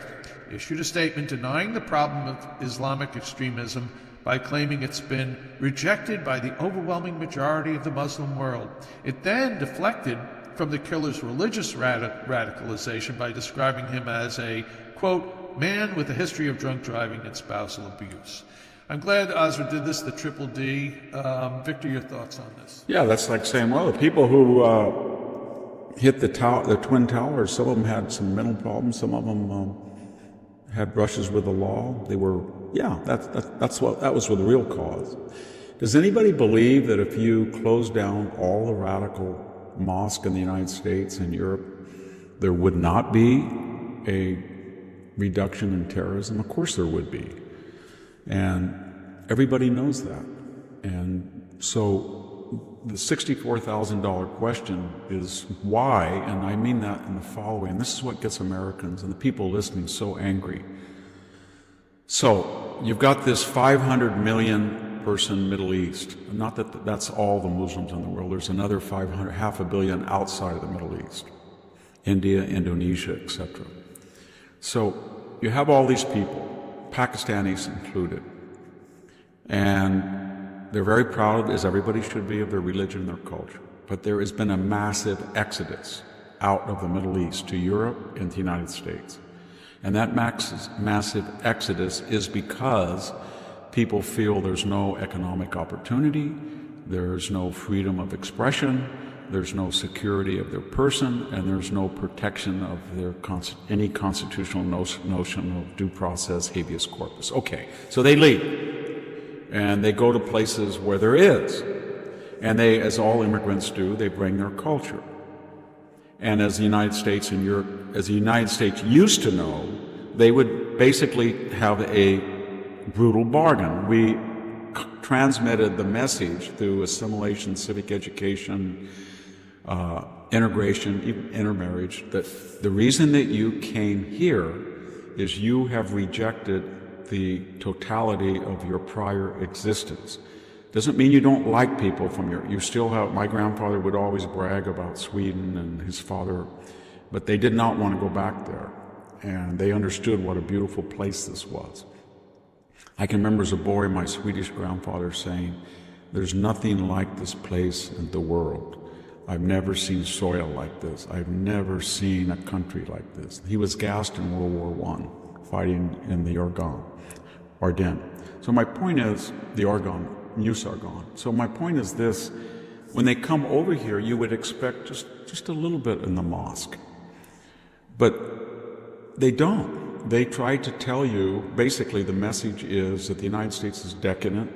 issued a statement denying the problem of Islamic extremism by claiming it's been rejected by the overwhelming majority of the Muslim world. It then deflected from the killer's religious radicalization by describing him as a, quote, man with a history of drunk driving and spousal abuse. I'm glad Ozra did this, the Triple D. Victor, your thoughts on this? Yeah, that's like saying, well, the people who hit the Twin Towers, some of them had some mental problems, some of them had brushes with the law. They were, that was the real cause. Does anybody believe that if you close down all the radical mosques in the United States and Europe, there would not be a reduction in terrorism? Of course there would be. And everybody knows that. And so the $64,000 question is why, and I mean that in the following. This is what gets Americans and the people listening so angry. So you've got this 500 million person Middle East. Not that that's all the Muslims in the world. There's another 500 million outside of the Middle East. India, Indonesia, etc. So you have all these people, Pakistanis included, and they're very proud, as everybody should be, of their religion and their culture. But there has been a massive exodus out of the Middle East to Europe and the United States. And that massive exodus is because people feel there's no economic opportunity, there's no freedom of expression, there's no security of their person, and there's no protection of their any constitutional notion of due process, habeas corpus. Okay, so they leave, and they go to places where there is. And they, as all immigrants do, they bring their culture. And as the United States and Europe, as the United States used to know, they would basically have a brutal bargain. We transmitted the message through assimilation, civic education, integration, even intermarriage, that the reason that you came here is you have rejected the totality of your prior existence. Doesn't mean you don't like people from you still have, my grandfather would always brag about Sweden and his father, but they did not want to go back there. And they understood what a beautiful place this was. I can remember as a boy my Swedish grandfather saying, there's nothing like this place in the world. I've never seen soil like this. I've never seen a country like this. He was gassed in World War I, fighting in the Ardennes. So my point is, the Argonne. So my point is this, when they come over here, you would expect just a little bit in the mosque. But they don't. They try to tell you, basically the message is that the United States is decadent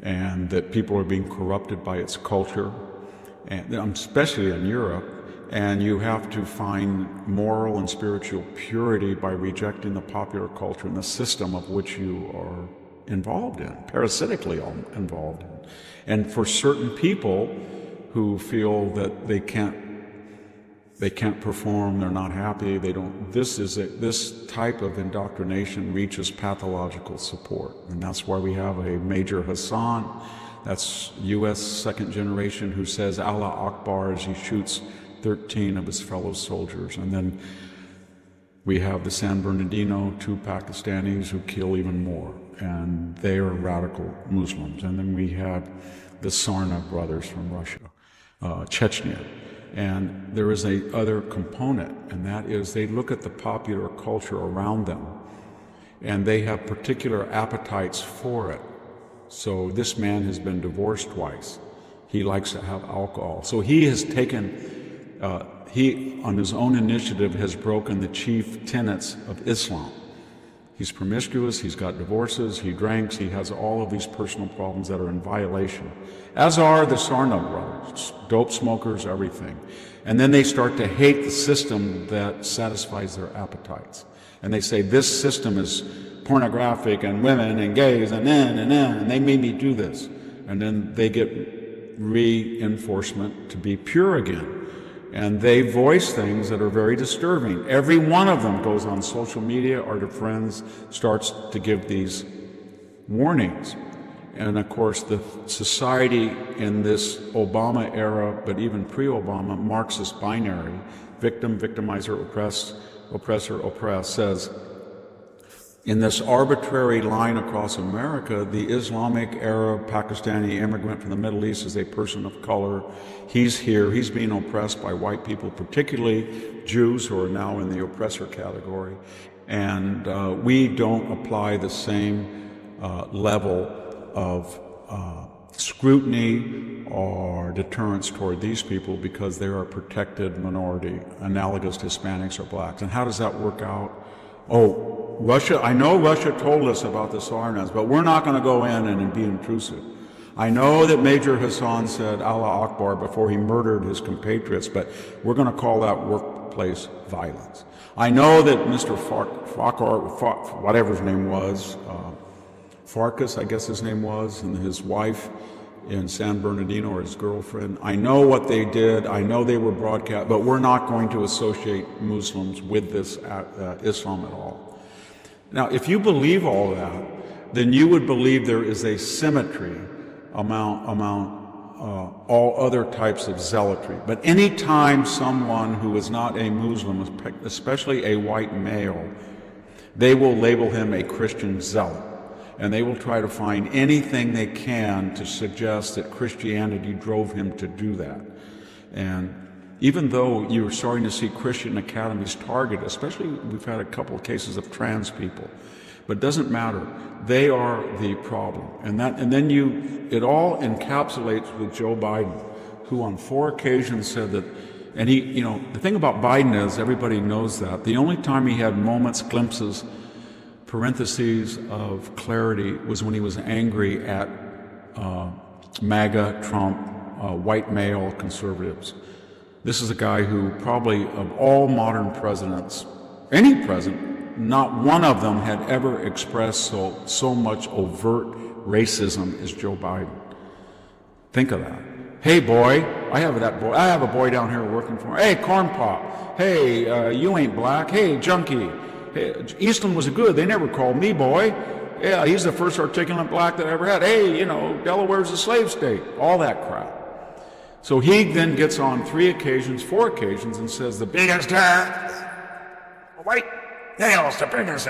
and that people are being corrupted by its culture, and especially in Europe, and you have to find moral and spiritual purity by rejecting the popular culture and the system of which you are involved in, parasitically involved in. And for certain people who feel that they can't perform, they're not happy, this type of indoctrination reaches pathological support. And that's why we have a Major Hassan, that's U.S. second generation, who says Allah Akbar as he shoots 13 of his fellow soldiers. And then we have the San Bernardino, 2 Pakistanis who kill even more, and they are radical Muslims. And then we have the Sarna brothers from Russia, Chechnya. And there is a other component, and that is they look at the popular culture around them, and they have particular appetites for it. So this man has been divorced twice. He likes to have alcohol. So he has taken, he on his own initiative has broken the chief tenets of Islam. He's promiscuous, he's got divorces, he drinks, he has all of these personal problems that are in violation, as are the Sarna brothers, dope smokers, everything. And then they start to hate the system that satisfies their appetites. And they say, this system is pornographic and women and gays and and they made me do this. And then they get reinforcement to be pure again. And they voice things that are very disturbing. Every one of them goes on social media or to friends, starts to give these warnings. And of course, the society in this Obama era, but even pre-Obama, Marxist binary, victim, victimizer, oppressor, oppressed, says, in this arbitrary line across America, the Islamic Arab Pakistani immigrant from the Middle East is a person of color. He's here, he's being oppressed by white people, particularly Jews who are now in the oppressor category. And we don't apply the same level of scrutiny or deterrence toward these people because they are a protected minority, analogous to Hispanics or blacks. And how does that work out? Oh, Russia, I know Russia told us about the SAR-nets, but we're not going to go in and be intrusive. I know that Major Hassan said Allah Akbar before he murdered his compatriots, but we're going to call that workplace violence. I know that Mr. Farkas, whatever his name was, Farkas, I guess his name was, and his wife in San Bernardino, or his girlfriend. I know what they did. I know they were broadcast, but we're not going to associate Muslims with this Islam at all. Now, if you believe all that, then you would believe there is a symmetry among all other types of zealotry. But any time someone who is not a Muslim, especially a white male, they will label him a Christian zealot. And they will try to find anything they can to suggest that Christianity drove him to do that. And even though you're starting to see Christian academies targeted, especially we've had a couple of cases of trans people, but it doesn't matter. They are the problem. And then it all encapsulates with Joe Biden, who on 4 occasions said that, and he, the thing about Biden is, everybody knows that, the only time he had moments, glimpses, parentheses of clarity was when he was angry at MAGA, Trump, white male conservatives. This is a guy who probably of all modern presidents, any president, not one of them had ever expressed so much overt racism as Joe Biden. Think of that. Hey boy, I have a boy down here working for me. Hey corn pop. Hey, you ain't black. Hey junkie. Hey, Eastland was good. They never called me boy. Yeah, he's the first articulate black that I ever had. Hey, Delaware's a slave state. All that crap. So he then gets on 4 occasions, and says the biggest white male's the biggest.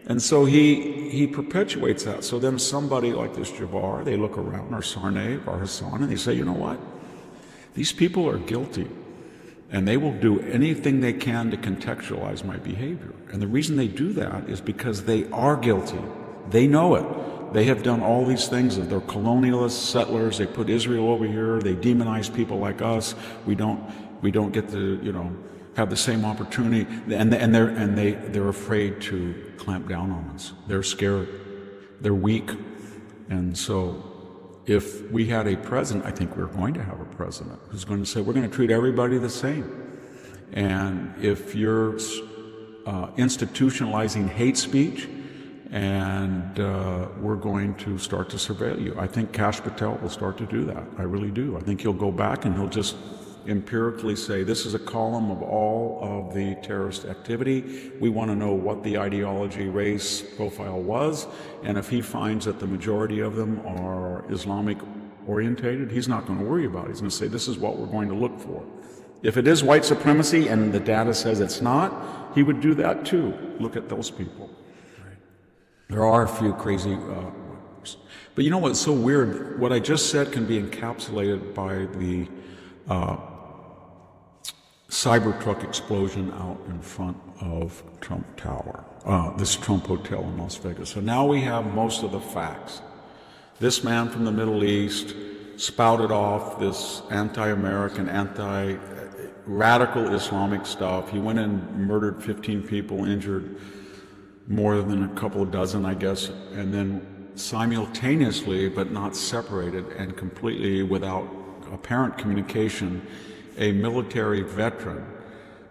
And so he perpetuates that. So then somebody like this Jabbar, they look around, or Sarnay, or Hassan, and they say, you know what? These people are guilty. And they will do anything they can to contextualize my behavior. And the reason they do that is because they are guilty. They know it. They have done all these things. They're colonialist settlers. They put Israel over here. They demonize people like us. We don't get to, have the same opportunity. And they're afraid to clamp down on us. They're scared. They're weak. And so if we had a president, I think we're going to have a president who's going to say, we're going to treat everybody the same. And if you're institutionalizing hate speech, and we're going to start to surveil you. I think Kash Patel will start to do that. I really do. I think he'll go back and he'll just empirically say, this is a column of all of the terrorist activity. We want to know what the ideology, race profile was, and if he finds that the majority of them are Islamic orientated, he's not going to worry about it. He's going to say, this is what we're going to look for. If it is white supremacy and the data says it's not, he would do that too. Look at those people. Right. There are a few crazy but you know what's so weird? What I just said can be encapsulated by the Cybertruck explosion out in front of Trump Tower, this Trump Hotel in Las Vegas. So now we have most of the facts. This man from the Middle East spouted off this anti-American, radical Islamic stuff. He went and murdered 15 people, injured more than a couple of dozen, I guess, and then simultaneously, but not separated and completely without apparent communication, a military veteran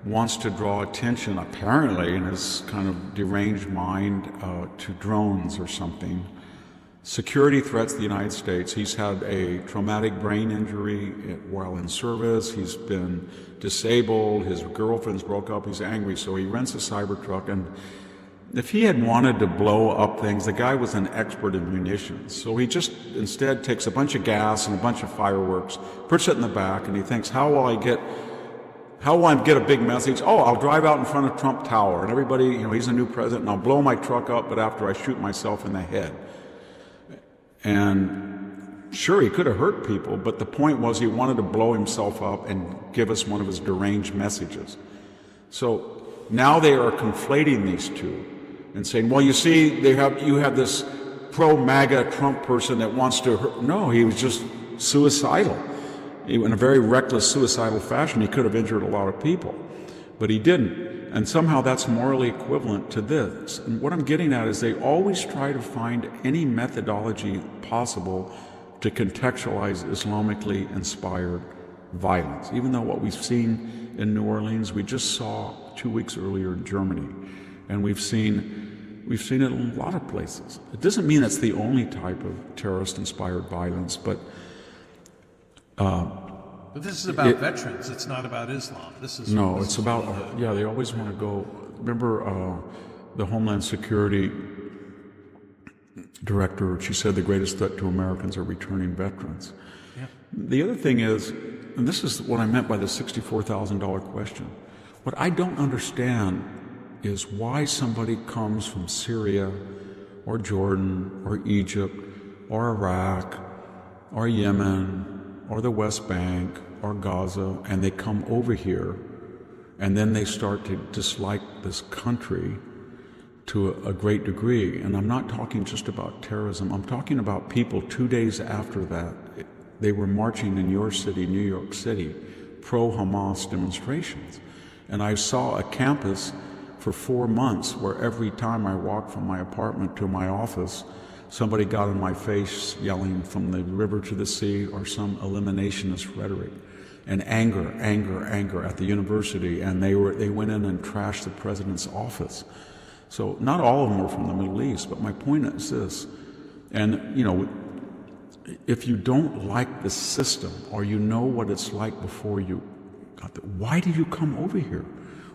wants to draw attention, apparently in his kind of deranged mind, to drones or something. Security threats the United States. He's had a traumatic brain injury while in service. He's been disabled. His girlfriend's broke up. He's angry. So he rents a Cybertruck. And If he had wanted to blow up things, the guy was an expert in munitions. So he just instead takes a bunch of gas and a bunch of fireworks, puts it in the back, and he thinks, how will I get a big message? Oh, I'll drive out in front of Trump Tower, and everybody, he's a new president, and I'll blow my truck up, but after I shoot myself in the head. And sure, he could have hurt people, but the point was he wanted to blow himself up and give us one of his deranged messages. So now they are conflating these two and saying, well, you see, you have this pro-MAGA Trump person that wants to hurt. No, he was just suicidal. In a very reckless, suicidal fashion, he could have injured a lot of people, but he didn't. And somehow that's morally equivalent to this. And what I'm getting at is they always try to find any methodology possible to contextualize Islamically inspired violence, even though what we've seen in New Orleans, we just saw 2 weeks earlier in Germany, and we've seen it in a lot of places. It doesn't mean it's the only type of terrorist-inspired violence, but this is about veterans. It's not about Islam. It's about they always want to go. Remember the Homeland Security director? She said the greatest threat to Americans are returning veterans. Yeah. The other thing is, and this is what I meant by the $64,000 question. What I don't understand is why somebody comes from Syria or Jordan or Egypt or Iraq or Yemen or the West Bank or Gaza, and they come over here and then they start to dislike this country to a great degree. And I'm not talking just about terrorism. I'm talking about people 2 days after that. They were marching in your city, New York City, pro-Hamas demonstrations. And I saw a campus for 4 months where every time I walked from my apartment to my office, somebody got in my face yelling from the river to the sea or some eliminationist rhetoric, and anger at the university, and they went in and trashed the president's office. So not all of them were from the Middle East, but my point is this, and if you don't like the system or you know what it's like before you got there, why do you come over here?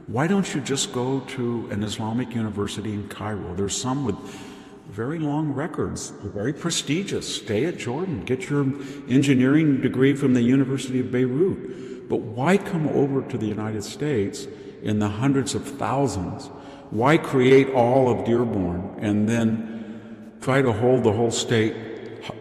Why don't you just go to an Islamic university in Cairo? There's some with very long records, very prestigious. Stay at Jordan, get your engineering degree from the University of Beirut. But why come over to the United States in the hundreds of thousands? Why create all of Dearborn and then try to hold the whole state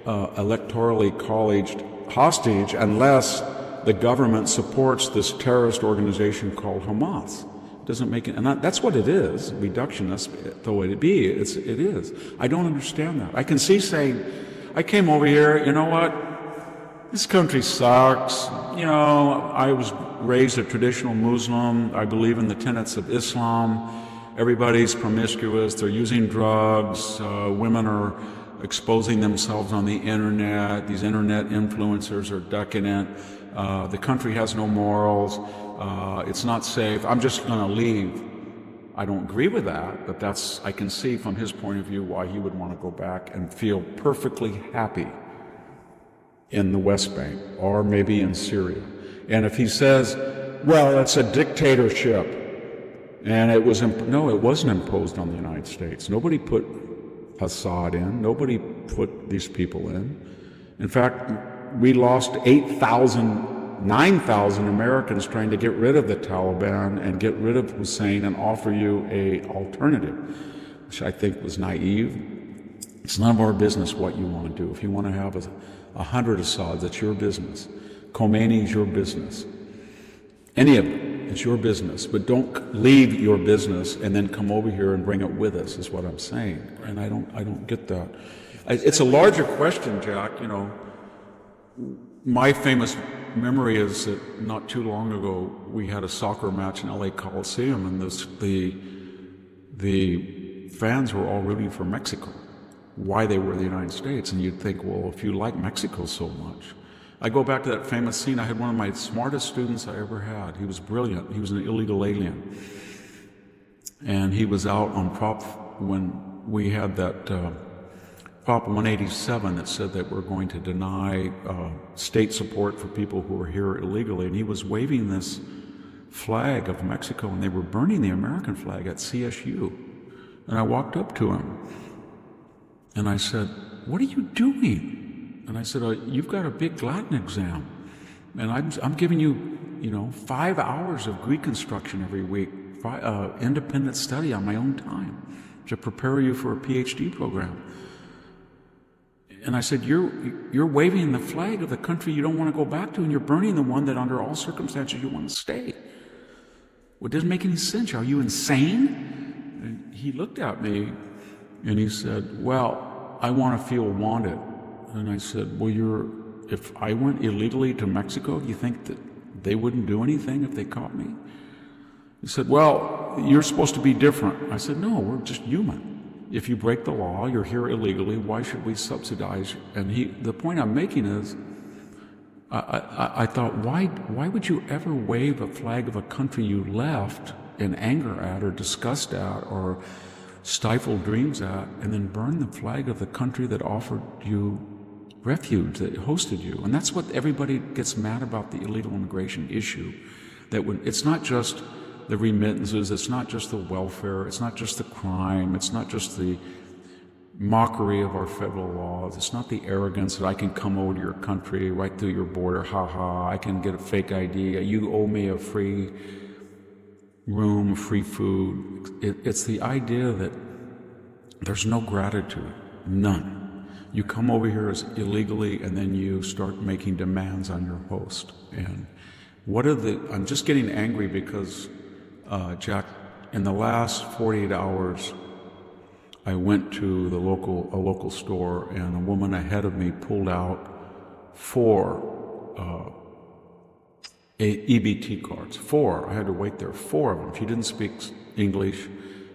electorally colleged hostage unless the government supports this terrorist organization called Hamas? Doesn't make it, and that's what it is, reductionist, though it is. I don't understand that. I can see saying, I came over here, you know what, this country sucks, I was raised a traditional Muslim, I believe in the tenets of Islam, everybody's promiscuous, they're using drugs, women are exposing themselves on the internet, these internet influencers are decadent, the country has no morals, it's not safe, I'm just going to leave. I don't agree with that, but I can see from his point of view why he would want to go back and feel perfectly happy in the West Bank or maybe in Syria. And if he says, well, it's a dictatorship, and it wasn't imposed on the United States. Nobody put Assad in, nobody put these people in. In fact, we lost 9,000 Americans trying to get rid of the Taliban and get rid of Hussein and offer you an alternative, which I think was naive. It's none of our business what you want to do. If you want to have 100 Assads, it's your business. Khomeini is your business. Any of them, it's your business. But don't leave your business and then come over here and bring it with us, is what I'm saying. And I don't get that. It's a larger question, Jack. My famous memory is that not too long ago we had a soccer match in LA Coliseum, and the fans were all rooting for Mexico. Why they were the United States, and you'd think, well, if you like Mexico so much. I go back to that famous scene. I had one of my smartest students I ever had. He was brilliant. He was an illegal alien, and he was out on Prop when we had that Prop 187 that said that we're going to deny state support for people who are here illegally, and he was waving this flag of Mexico, and they were burning the American flag at CSU. And I walked up to him and I said, "What are you doing?" And I said, "You've got a big Latin exam. And I'm giving you, 5 hours of Greek instruction every week, independent study on my own time to prepare you for a PhD program." And I said, you're waving the flag of the country you don't want to go back to, and you're burning the one that under all circumstances you want to stay. Well, it doesn't make any sense. Are you insane? And he looked at me and he said, "Well, I want to feel wanted." And I said, "Well, if I went illegally to Mexico, do you think that they wouldn't do anything if they caught me?" He said, "Well, you're supposed to be different." I said, "No, we're just human. If you break the law, you're here illegally, why should we subsidize you?" And the point I'm making is, I thought, why would you ever wave a flag of a country you left in anger at or disgust at or stifled dreams at, and then burn the flag of the country that offered you refuge, that hosted you? And that's what everybody gets mad about the illegal immigration issue. That it's not just the remittances, it's not just the welfare, it's not just the crime, it's not just the mockery of our federal laws, it's not the arrogance that I can come over to your country, right through your border, I can get a fake ID, you owe me a free room, free food. It's the idea that there's no gratitude, none. You come over here as illegally and then you start making demands on your host. And I'm just getting angry because, Jack, in the last 48 hours, I went to a local store, and a woman ahead of me pulled out 4 EBT cards. 4. I had to wait there. 4 of them. She didn't speak English.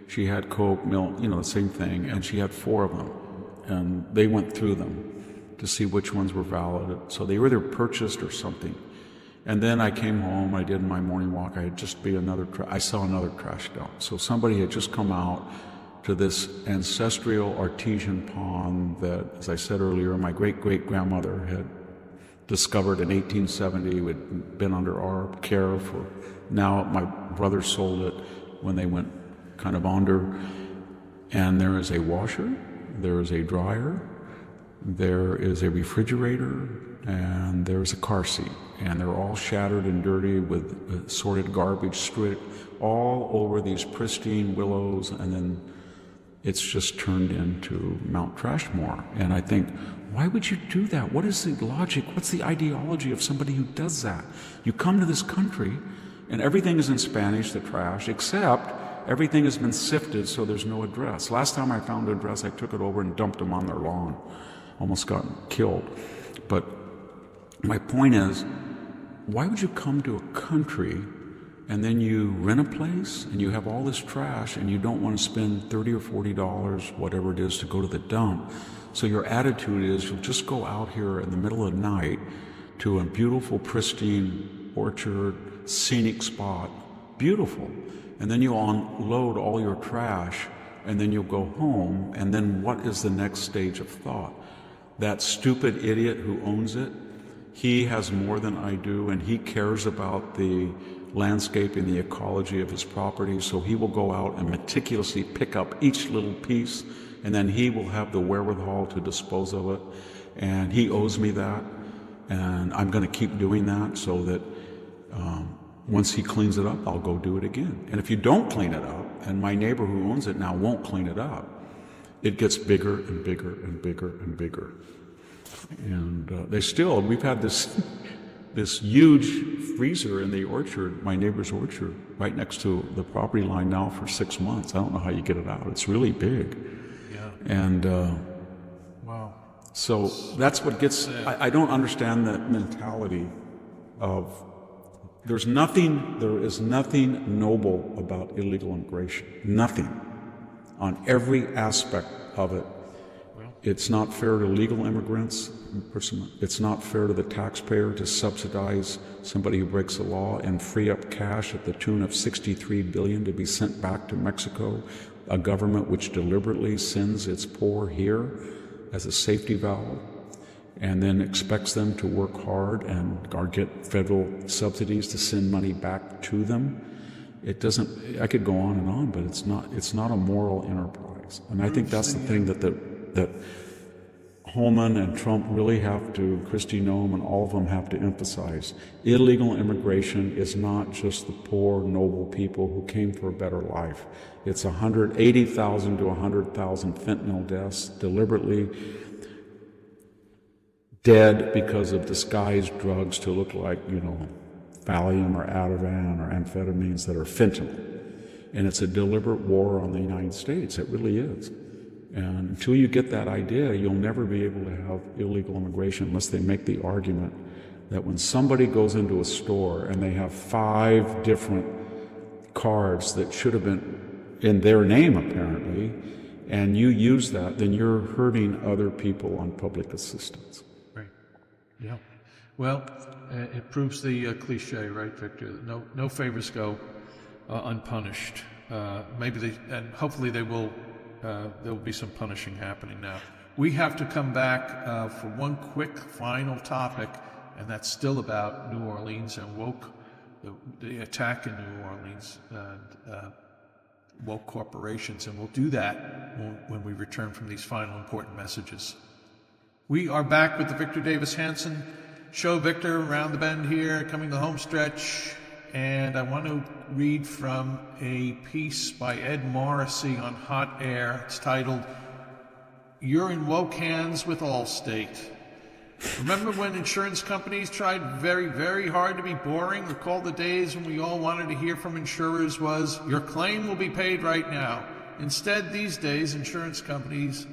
She had Coke, milk, the same thing, and she had 4 of them. And they went through them to see which ones were valid. So they were either purchased or something. And then I came home, I did my morning walk, I saw another trash dump. So somebody had just come out to this ancestral artesian pond that, as I said earlier, my great-great-grandmother had discovered in 1870. It had been under our care for, now my brother sold it when they went kind of under. And there is a washer, there is a dryer, there is a refrigerator, and there's a car seat. And they're all shattered and dirty with assorted garbage strewed all over these pristine willows, and then it's just turned into Mount Trashmore. And I think, why would you do that? What is the logic? What's the ideology of somebody who does that? You come to this country, and everything is in Spanish, the trash, except everything has been sifted so there's no address. Last time I found an address, I took it over and dumped them on their lawn. Almost got killed. But my point is, why would you come to a country and then you rent a place and you have all this trash and you don't want to spend $30 or $40, whatever it is, to go to the dump? So your attitude is you'll just go out here in the middle of the night to a beautiful, pristine orchard, scenic spot, beautiful, and then you'll unload all your trash and then you'll go home, and then what is the next stage of thought? That stupid idiot who owns it, he has more than I do, and he cares about the landscape and the ecology of his property, so he will go out and meticulously pick up each little piece, and then he will have the wherewithal to dispose of it. And he owes me that, and I'm going to keep doing that so that once he cleans it up, I'll go do it again. And if you don't clean it up, and my neighbor who owns it now won't clean it up, it gets bigger and bigger and bigger and bigger. And we've had this huge freezer in the orchard, my neighbor's orchard, right next to the property line now for 6 months. I don't know how you get it out. It's really big. Yeah. And wow. So that's what gets, I don't understand that mentality of, there is nothing noble about illegal immigration. Nothing. On every aspect of it. It's not fair to legal immigrants. It's not fair to the taxpayer to subsidize somebody who breaks the law and free up cash at the tune of $63 billion to be sent back to Mexico, a government which deliberately sends its poor here as a safety valve and then expects them to work hard or get federal subsidies to send money back to them. it doesn't, I could go on, but it's not a moral enterprise. And I think that's the thing that Holman and Trump really have to, Kristi Noem and all of them have to emphasize. Illegal immigration is not just the poor, noble people who came for a better life. It's 80,000 to 100,000 fentanyl deaths, deliberately dead because of disguised drugs to look like, Valium or Ativan or amphetamines that are fentanyl. And it's a deliberate war on the United States. It really is. And until you get that idea, you'll never be able to have illegal immigration unless they make the argument that when somebody goes into a store and they have 5 different cards that should have been in their name apparently, and you use that, then you're hurting other people on public assistance. Right. Yeah. Well, it proves the cliche, right, Victor? No favors go unpunished. And hopefully there will be some punishing happening now. We have to come back for one quick final topic, and that's still about New Orleans and the attack in New Orleans and woke corporations, and we'll do that when we return from these final important messages. We are back with the Victor Davis Hanson Show. Victor, around the bend here, coming the home stretch, and I want to read from a piece by Ed Morrissey on Hot Air. It's titled, "You're in Woke Hands with Allstate." Remember when insurance companies tried very, very hard to be boring? Recall the days when we all wanted to hear from insurers was, "Your claim will be paid right now." Instead, these days, insurance companies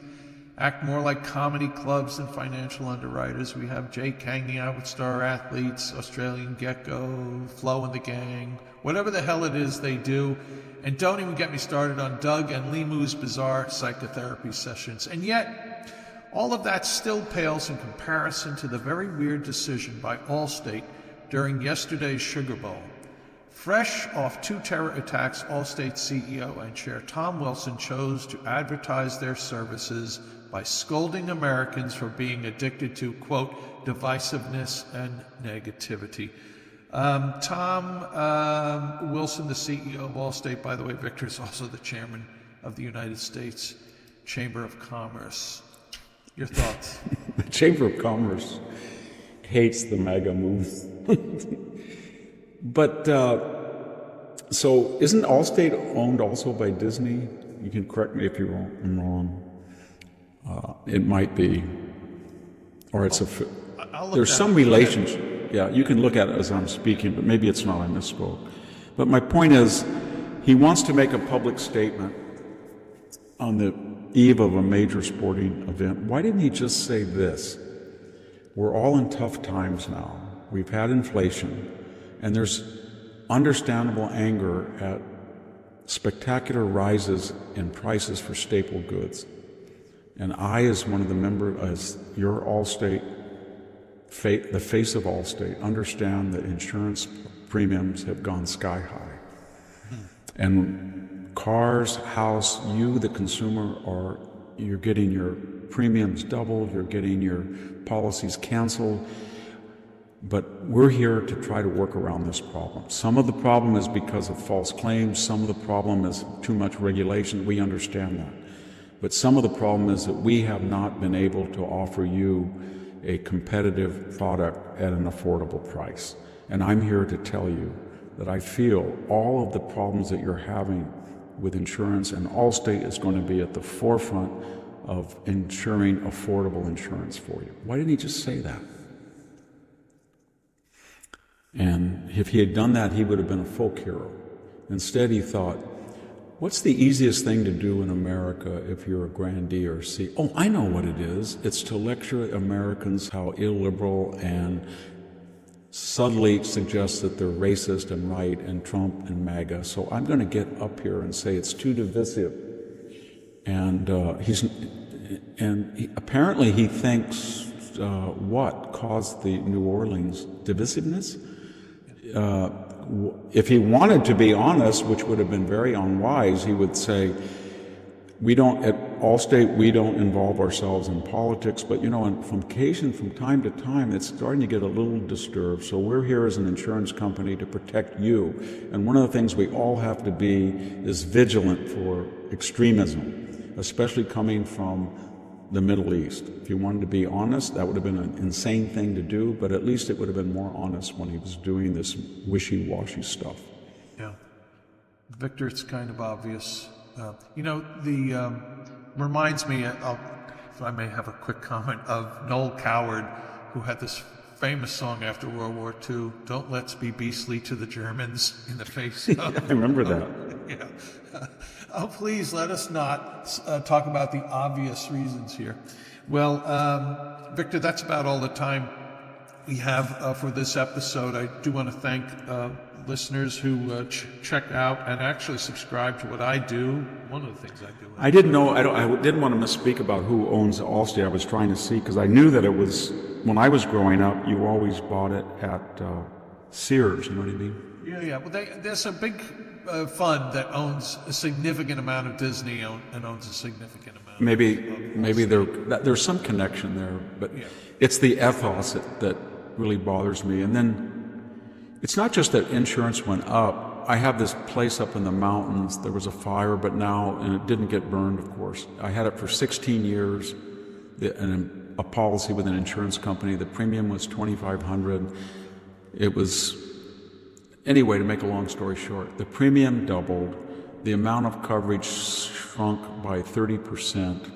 act more like comedy clubs than financial underwriters. We have Jake hanging out with star athletes, Australian Gecko, Flo and the gang, whatever the hell it is they do. And don't even get me started on Doug and Limu's bizarre psychotherapy sessions. And yet, all of that still pales in comparison to the very weird decision by Allstate during yesterday's Sugar Bowl. Fresh off 2 terror attacks, Allstate CEO and Chair Tom Wilson chose to advertise their services by scolding Americans for being addicted to, quote, divisiveness and negativity. Tom Wilson, the CEO of Allstate, by the way, Victor, is also the chairman of the United States Chamber of Commerce. Your thoughts? The Chamber of Commerce hates the MAGA movement. But, so isn't Allstate owned also by Disney? You can correct me if I'm wrong. It might be. Or it's there's some relationship. Yeah, you can look at it as I'm speaking, but maybe it's not, I misspoke. But my point is, he wants to make a public statement on the eve of a major sporting event. Why didn't he just say this? We're all in tough times now. We've had inflation, and there's understandable anger at spectacular rises in prices for staple goods. And I, as one of the members, as your Allstate, the face of Allstate, understand that insurance premiums have gone sky high. And cars, house, you, the consumer, you're getting your premiums doubled, you're getting your policies canceled. But we're here to try to work around this problem. Some of the problem is because of false claims. Some of the problem is too much regulation. We understand that. But some of the problem is that we have not been able to offer you a competitive product at an affordable price. And I'm here to tell you that I feel all of the problems that you're having with insurance, and Allstate is going to be at the forefront of ensuring affordable insurance for you. Why didn't he just say that? And if he had done that, he would have been a folk hero. Instead, he thought, what's the easiest thing to do in America if you're a grandee or CEO? Oh, I know what it is. It's to lecture Americans how illiberal and subtly suggest that they're racist and right and Trump and MAGA. So I'm going to get up here and say it's too divisive. And apparently he thinks what caused the New Orleans divisiveness? If he wanted to be honest, which would have been very unwise, he would say, We don't, at Allstate, we don't involve ourselves in politics, but and from time to time, it's starting to get a little disturbed. So we're here as an insurance company to protect you. And one of the things we all have to be is vigilant for extremism, especially coming from the Middle East. If you wanted to be honest, that would have been an insane thing to do, but at least it would have been more honest when he was doing this wishy-washy stuff. Yeah. Victor, it's kind of obvious. Reminds me, if I may have a quick comment, of Noel Coward, who had this famous song after World War II, "Don't let's be beastly to the Germans," in the face of... I remember that. Yeah. Oh, please let us not talk about the obvious reasons here. Well, Victor, that's about all the time we have for this episode. I do want to thank listeners who check out and actually subscribe to what I do. One of the things I do. I didn't know. I didn't want to misspeak about who owns Allstate. I was trying to see because I knew that it was when I was growing up. You always bought it at Sears. You know what I mean? Yeah. Well, there's a big fund that owns a significant amount of Disney and owns a significant amount. Maybe there's some connection there, but it's the ethos that really bothers me. And then it's not just that insurance went up. I have this place up in the mountains. There was a fire, but now, and it didn't get burned, of course. I had it for 16 years, a policy with an insurance company. The premium was $2,500. It was, anyway, to make a long story short, the premium doubled. The amount of coverage shrunk by 30%,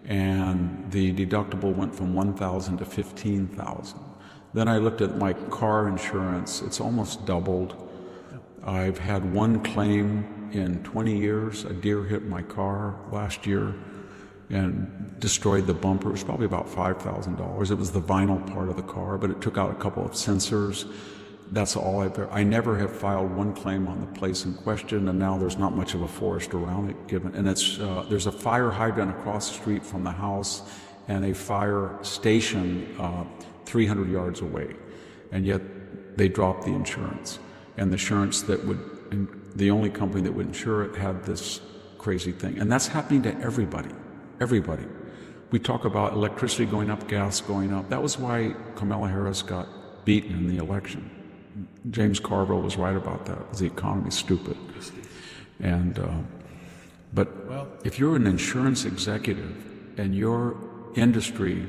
and the deductible went from $1,000 to $15,000. Then I looked at my car insurance. It's almost doubled. I've had one claim in 20 years. A deer hit my car last year and destroyed the bumper. It was probably about $5,000. It was the vinyl part of the car, but it took out a couple of sensors. That's all I never have filed one claim on the place in question, and now there's not much of a forest around it given. And it's there's a fire hydrant across the street from the house and a fire station 300 yards away, and yet they dropped the insurance. And the insurance the only company that would insure it had this crazy thing. And that's happening to everybody. Everybody. We talk about electricity going up, gas going up. That was why Kamala Harris got beaten in the election. James Carville was right about that. The economy's stupid. And but if you're an insurance executive and your industry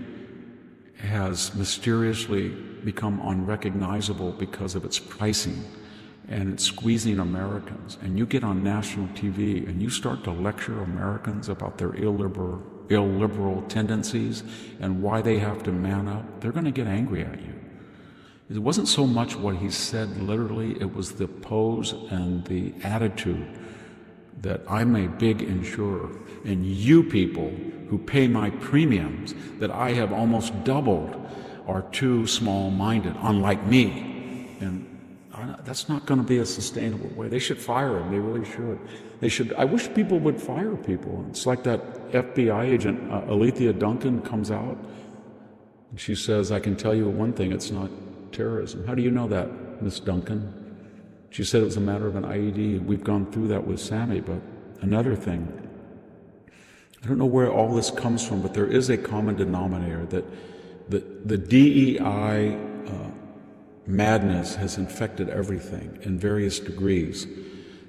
has mysteriously become unrecognizable because of its pricing and it's squeezing Americans, and you get on national TV and you start to lecture Americans about their illiberal tendencies and why they have to man up, they're going to get angry at you. It wasn't so much what he said literally, it was the pose and the attitude that I'm a big insurer, and you people who pay my premiums that I have almost doubled are too small-minded, unlike me. And that's not going to be a sustainable way. They should fire him. They really should. They should. I wish people would fire people. It's like that FBI agent, Alethea Duncan, comes out, and she says, "I can tell you one thing, it's not terrorism." How do you know that, Miss Duncan? She said it was a matter of an IED. We've gone through that with Sammy, but another thing, I don't know where all this comes from, but there is a common denominator that the DEI madness has infected everything in various degrees.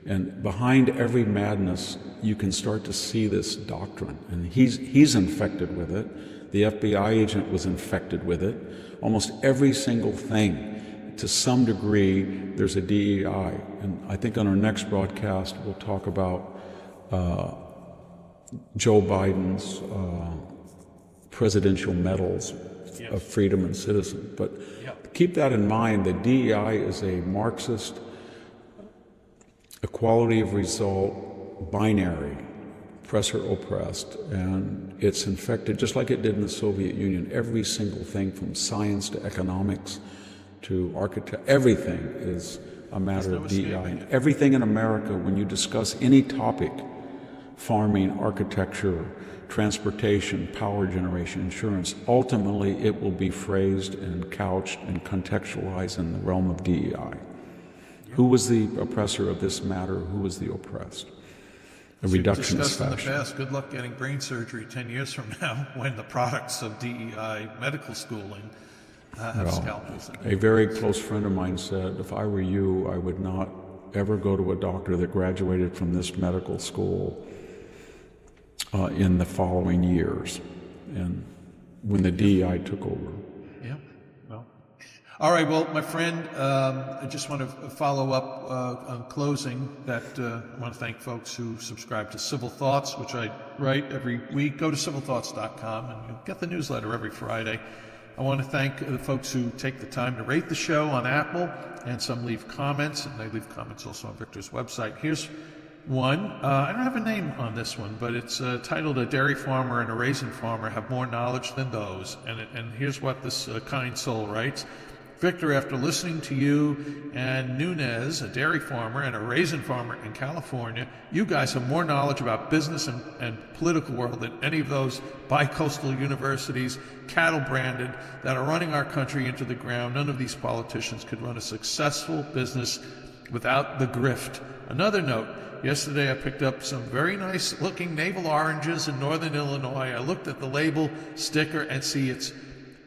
And behind every madness, you can start to see this doctrine. And he's infected with it. The FBI agent was infected with it. Almost every single thing, to some degree, there's a DEI. And I think on our next broadcast, we'll talk about Joe Biden's presidential medals of freedom and citizen. But keep that in mind. The DEI is a Marxist equality of result binary, oppressor oppressed, and it's infected just like it did in the Soviet Union. Every single thing from science to economics to architect, everything is a matter of DEI. And everything in America, when you discuss any topic, farming, architecture, transportation, power generation, insurance, ultimately it will be phrased and couched and contextualized in the realm of DEI. Who was the oppressor of this matter? Who was the oppressed? a reductionist discussed in the fashion. past, good luck getting brain surgery 10 years from now when the products of DEI medical schooling have scalpels in it. A very close friend of mine said, if I were you, I would not ever go to a doctor that graduated from this medical school in the following years, and when the DEI took over. Yeah, well. All right, well, my friend, I just want to follow up on closing that I want to thank folks who subscribe to Civil Thoughts, which I write every week. Go to civilthoughts.com and you'll get the newsletter every Friday. I want to thank the folks who take the time to rate the show on Apple, and some leave comments, and they leave comments also on Victor's website. Here's one. I don't have a name on this one, but it's titled "A Dairy Farmer and a Raisin Farmer Have More Knowledge Than Those." And here's what this kind soul writes. Victor, after listening to you and Nunez, a dairy farmer and a raisin farmer in California, you guys have more knowledge about business and political world than any of those bi-coastal universities, cattle branded, that are running our country into the ground. None of these politicians could run a successful business without the grift. Another note, yesterday I picked up some very nice looking navel oranges in northern Illinois. I looked at the label sticker and see it's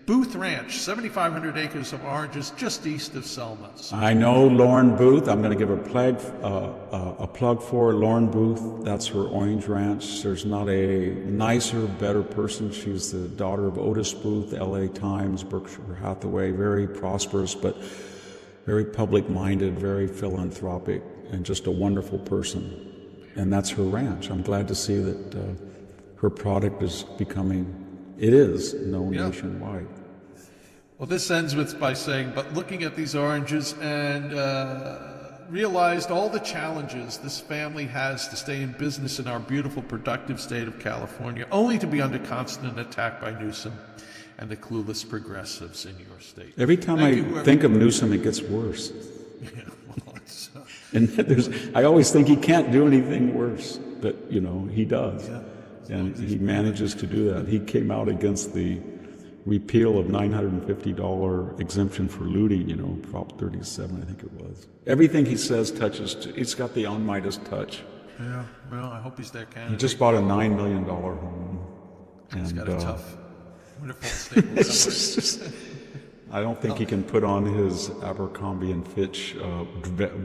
Booth Ranch, 7,500 acres of oranges just east of Selma. I know Lauren Booth. I'm going to give a plug for Lauren Booth. That's her orange ranch. There's not a nicer, better person. She's the daughter of Otis Booth, LA Times, Berkshire Hathaway, very prosperous, but very public-minded, very philanthropic, and just a wonderful person. And that's her ranch. I'm glad to see that her product is it is known nationwide. Well, this ends by saying, but looking at these oranges and realized all the challenges this family has to stay in business in our beautiful, productive state of California, only to be under constant attack by Newsom and the clueless progressives in your state. Every time I think of Newsom, it gets worse. Yeah, well, it's, and I always think he can't do anything worse, but, he does. Yeah. And he manages to do that. He came out against the repeal of $950 exemption for looting, Prop 37, I think it was. Everything he says he's got the on Midas touch. Yeah, well, I hope he's their candidate. He just bought a $9 million home. He's got a tough, wonderful stable. I don't think he can put on his Abercrombie and Fitch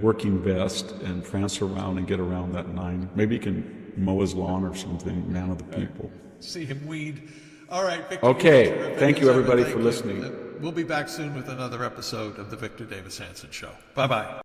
working vest and prance around and get around that 9. Maybe he can mow his lawn or something, man of the people. See him weed. All right, Victor. Okay, thank you everybody for listening. We'll be back soon with another episode of the Victor Davis Hanson Show. Bye-bye.